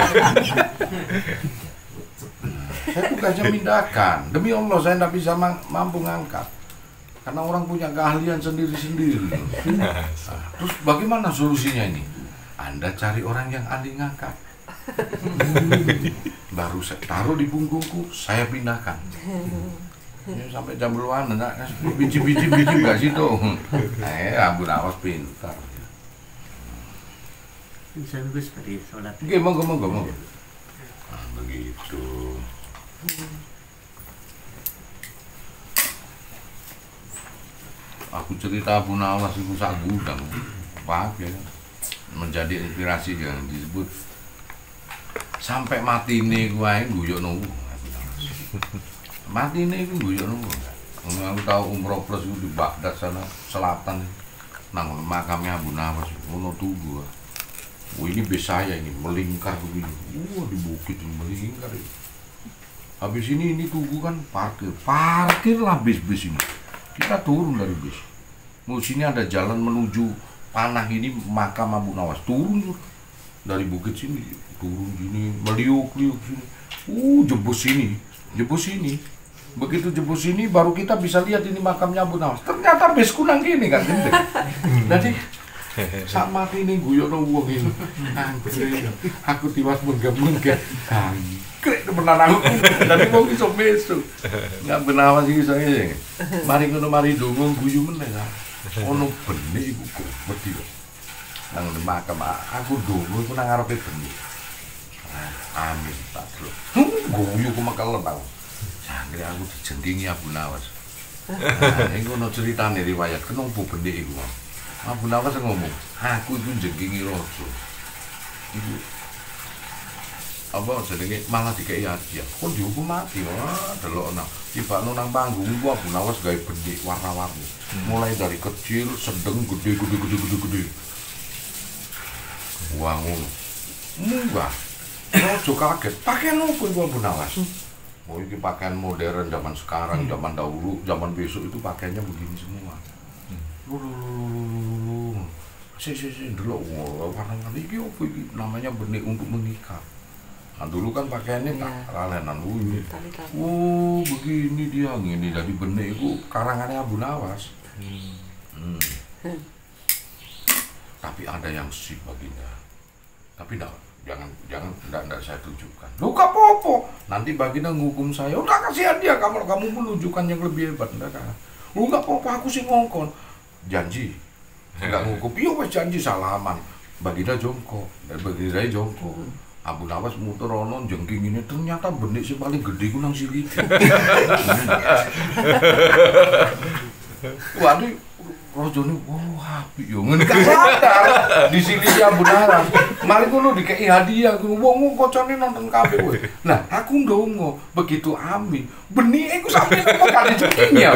Saya tugasnya pindahkan, demi Allah saya tidak bisa mampu ngangkat. Karena orang punya keahlian sendiri-sendiri. Terus bagaimana solusinya ini? Anda cari orang yang ahli ngangkat. Baru saya taruh di punggungku, saya pindahkan. Ya, sampai jam berluan, biji-biji gak sih tuh. Abu Nawas pintar. Saya juga seperti sholat. Oke, monggo. Begitu. Aku cerita Abu Nawas itu sak gudang, pakai menjadi inspirasi yang disebut sampai mati nih gua yang guyon nunggu. Mati nih gue guyon nunggu. Aku tahu umroh plus itu di Baghdad sana selatan, nang makamnya Abu Nawas, Wono Tugu. Ini bis saya ini melingkar begini. Di bukit ini melingkar. Habis ini Tugu kan parkirlah bis ini. Kita turun dari bis. Sini ada jalan menuju panah ini makam Abu Nawas. Turun dari bukit sini, turun gini, meliuk-liuk sini. Jebus sini. Begitu jebus sini baru kita bisa lihat ini makamnya Abu Nawas. Ternyata bis kunang gini kan. Jadi saat mati ini guyon wong ini. Aku tiwas menggem-menggem. Krek temenan aku. Dadi wong iso mesu. Enggak benawas iki iso ngene. Mari ngono mari ndonga guyu meneh. Ono benik iku kok wedi. Nang makam aku ndonga iku nang ngarepe benik. Amin tak terus. Guyu ku makalen tau. Jangkrik aku dijendingi Abu Nawas. Ini ono ceritane riwayat kenapa benik iku. Abu Nawas ngomong, aku itu jengkingi rojo. Iku apa jenenge malah dikei hadiah. Kok dihukum mati? Wah, delokno. Tibakno nang panggung iku Abu Nawas gawe benik warna-warni. Mulai dari kecil, sedeng, gede. Wah ngono. Munggah. Rojo kaget. Pakaian opo iku Abu Nawas? Oh, ini pakaian modern zaman sekarang, zaman dahulu, zaman besok itu pakaiannya begini semua. Delok warna-warni iki opo iki namanya benik untuk menikah. Nah, dulu kan pakaiannya ralenan ini. Begini dia ngene dari benik itu karangannya Abu Nawas. Tapi ada yang sip baginya. Tapi jangan saya tunjukkan. Lu gak apa-apa. Nanti baginda ngukum saya. Udah kasihan dia kamu menunjukkan yang lebih hebat. Lu gak apa-apa, aku sih ngongkon. Janji. Enggak ngukum. Iya wes janji salaman. Baginda jongkok, dan Baginda jongkok. Abu Nawas muter ono jengking ini ternyata benik sing paling gede ku nang sini. Waduh, rojone apik yo ngene gak sadar di sini si Abu Nawas. Mari ngono dikei hadiah ku wong kocone nonton kabeh kowe. Nah, aku ndonga begitu amin. Benike ku sampe kok gak dijengking ya.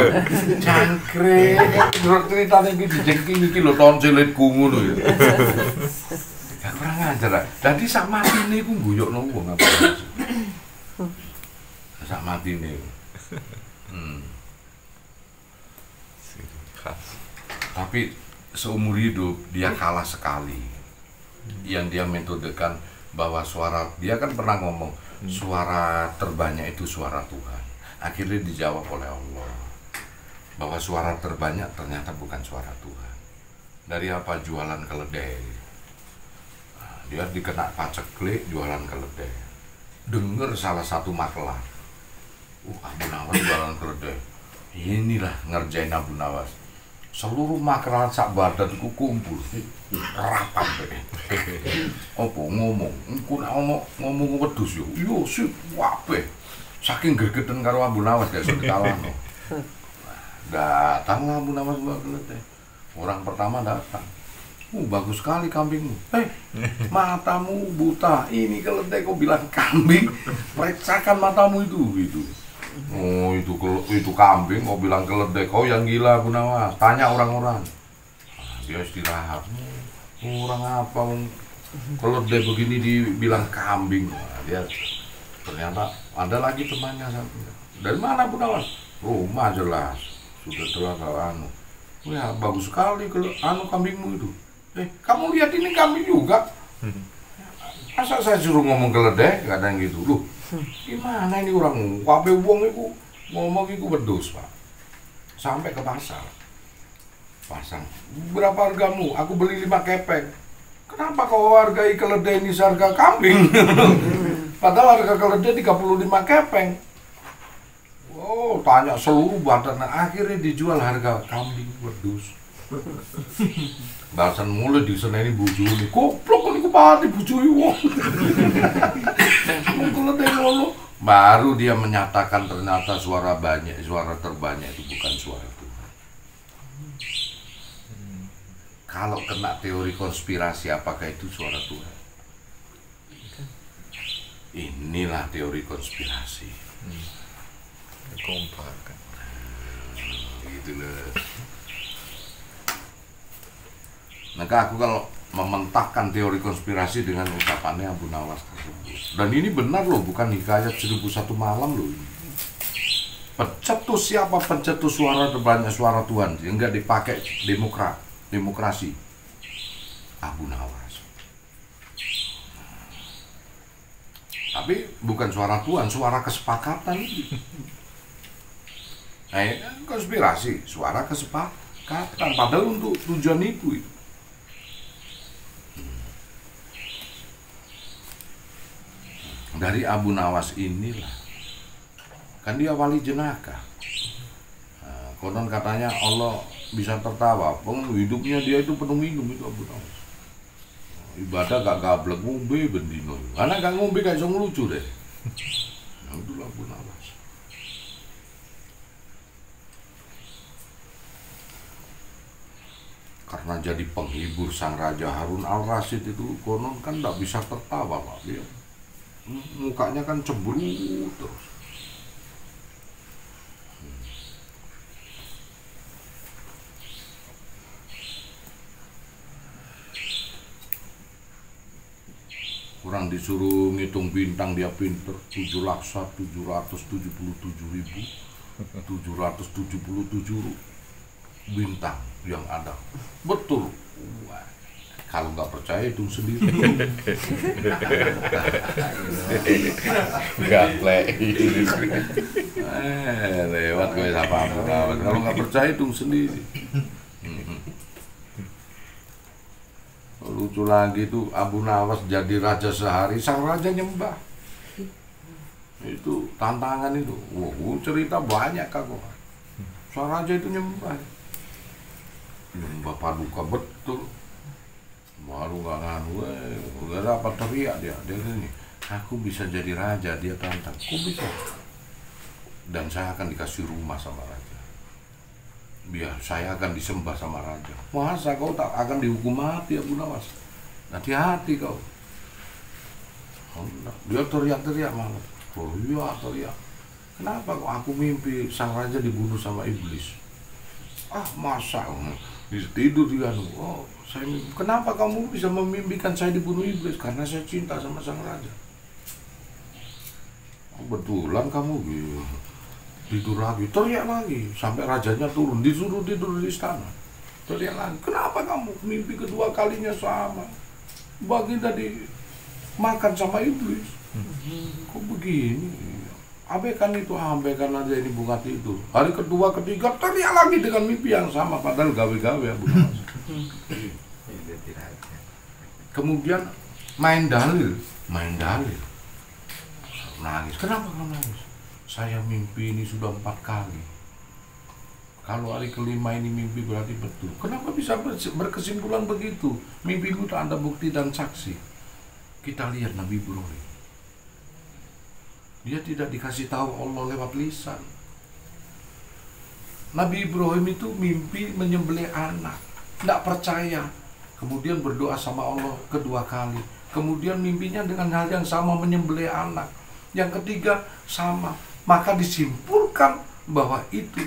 Jangkrik, ceritane iki dijengking iki lho tonsilitku ngono ya. Gak kurang ajar. Dadi sak matine ku guyokno wong apa. Sak matine. Tapi seumur hidup dia kalah sekali. Yang dia metodekan bahwa suara, dia kan pernah ngomong suara terbanyak itu suara Tuhan. Akhirnya dijawab oleh Allah bahwa suara terbanyak ternyata bukan suara Tuhan. Dari apa? Jualan keledai. Dia dikena paceklik jualan keledai. Dengar salah satu makelar, Abu Nawas jualan keledai. Inilah ngerjain Abu Nawas. Seluruh makelar sak badan ku kumpul rapat deh. Opo ngomong, engko nek ono ngomong wedhus yo sip wape. Saking gregeten karo Abu Nawas gak iso dikalahno. Datang Abu Nawas bawa keledai. Orang pertama datang. Bagus sekali kambingmu. Matamu buta. Ini keledai kau bilang kambing. Periksakan matamu itu gitu. Oh itu kambing kau bilang keledai. Kau yang gila Abu Nawas. Tanya orang-orang. Dia istirahat. Orang apa? Keledai begini dibilang kambing. Dia ternyata ada lagi temannya satu. Dari mana Abu Nawas? Rumah jelas. Sudah telah kalau ya bagus sekali kalau kambingmu itu. Kamu lihat ini kambing juga. Masa saya suruh ngomong keledai, kadang gitu. Loh, gimana ini orang kabeh wong iku ngomong iku wedhus, Pak. Sampai ke pasar. Pasang. Berapa hargamu? Aku beli 5 kepeng. Kenapa kau hargai keledai ini seharga kambing? Padahal harga keledai 35 kepeng. Oh, tanya seluruh badan. Akhirnya dijual harga kambing wedhus. Bahasan mulai diseneni bojone. Goblok niku pati bojone wong. Keledai ngono. Baru dia menyatakan ternyata suara terbanyak itu bukan suara Tuhan. Kalau kena teori konspirasi, apakah itu suara Tuhan? Inilah teori konspirasi. Kompak. Gitu loh. Maka aku kalau mementahkan teori konspirasi dengan ucapannya Abu Nawas tersebut. Dan ini benar loh, bukan hikayat 1001 malam loh. Pencetus siapa? Pencetus suara terbanyak suara Tuhan yang enggak dipakai demokrasi. Abu Nawas. Tapi bukan suara Tuhan, suara kesepakatan itu. Nah, konspirasi, suara kesepakatan. Padahal untuk tujuan itu. Dari Abu Nawas inilah, kan dia wali jenaka. Nah, konon katanya Allah bisa tertawa, hidupnya dia itu penuh minum itu Abu Nawas. Ibadah gak gablek ngombe bendino, karena gak ngombe gak bisa ngelucu deh. Nah, itulah Abu Nawas. Karena jadi penghibur sang Raja Harun al-Rasyid itu konon kan gak bisa tertawa Pak dia. Mukanya kan cemberut terus. Kurang disuruh ngitung bintang dia pinter. 7.777.777 bintang yang ada. Betul. Wah. Kalau nggak percaya hitung sendiri. Gaplek. Lewat gue apa. Kalau nggak percaya hitung sendiri. Lucu lagi tuh Abu Nawas jadi raja sehari, sang raja nyembah. Itu tantangan itu. Cerita banyak kagak. Sang raja itu nyembah. Nyembah paduka betul. Malu nggak nganu, udah apa teriak dia gini, aku bisa jadi raja, dia tantang, kok bisa? Dan saya akan dikasih rumah sama raja, biar saya akan disembah sama raja. Masa kau tak akan dihukum mati Abu Nawas? Hati-hati kau. Oh, dia teriak-teriak malah. Oh iya teriak. Kenapa kok aku mimpi sang raja dibunuh sama iblis? Ah masa? Tidur dia. Oh saya mimpi. Kenapa kamu bisa memimpikan saya dibunuh iblis? Karena saya cinta sama sang raja. Oh, betulan kamu gitu. Tidur lagi, teriak lagi, sampai rajanya turun, disuruh tidur di istana. Teriak lagi, kenapa kamu mimpi kedua kalinya sama? Baginda dimakan sama iblis. Kok begini? Abaikan itu, abaikan aja ini bunga tidur. Hari kedua, ketiga, teriak lagi dengan mimpi yang sama, padahal gawe-gawe Abu Nawas. Kemudian main dalil. Nangis, kenapa kamu nangis? Saya mimpi ini sudah 4 kali. Kalau hari kelima ini mimpi berarti betul. Kenapa bisa berkesimpulan begitu? Mimpimu tak ada bukti dan saksi. Kita lihat Nabi Ibrahim. Dia tidak dikasih tahu Allah lewat lisan. Nabi Ibrahim itu mimpi menyembelih anak. Tidak percaya. Kemudian berdoa sama Allah kedua kali. Kemudian mimpinya dengan hal yang sama menyembelih anak. Yang ketiga sama. Maka disimpulkan bahwa itu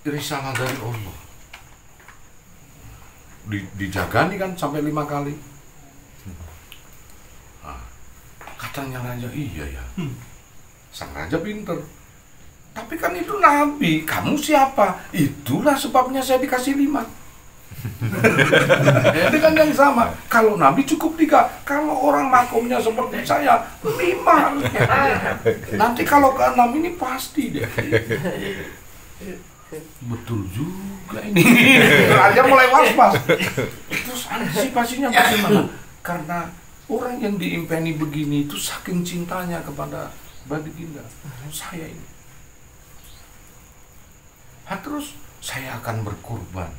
risalah dari Allah. Dijagani kan sampai 5 kali. Nah, katanya raja, iya ya. Sang raja pinter. Tapi kan itu nabi, kamu siapa? Itulah sebabnya saya dikasih 5. Itu kan yang sama. Kalau nabi cukup 3. Kalau orang makomnya seperti saya 5. Nanti kalau ke-6 ini pasti deh. Betul juga ini. Raja mulai was-was. Terus antisipasinya bagaimana? Karena orang yang diimpeni begini itu saking cintanya kepada Baginda. Saya ini. Nah, terus saya akan berkorban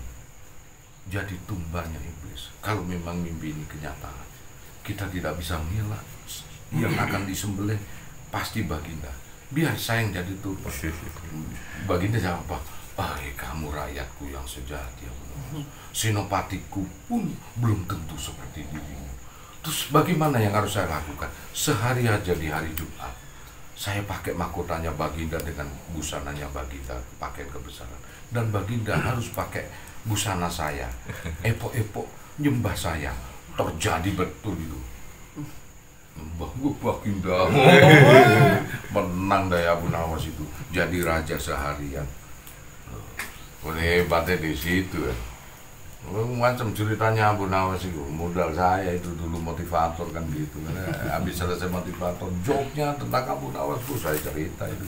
jadi tumbanya iblis. Kalau memang mimpi ini kenyataan, kita tidak bisa mengelak. Yang akan disembelih pasti Baginda. Biar saya yang jadi tumbal. Baginda jawab apa? Kamu rakyatku yang sejati, senopatiku pun belum tentu seperti dirimu. Terus bagaimana yang harus saya lakukan? Sehari aja di hari Jumat, saya pakai mahkotanya Baginda dengan busananya Baginda, pakaian kebesaran. Dan Baginda harus pakai busana saya, epok-epok nyembah saya. Terjadi betul itu. Baginda menang daya Abu Nawas itu, jadi raja seharian. Hebatnya di situ ya. Macam ceritanya Abu Nawas itu, modal saya itu dulu motivator kan gitu. Habis selesai motivator, joknya tentang Abu Nawas tuh saya cerita itu.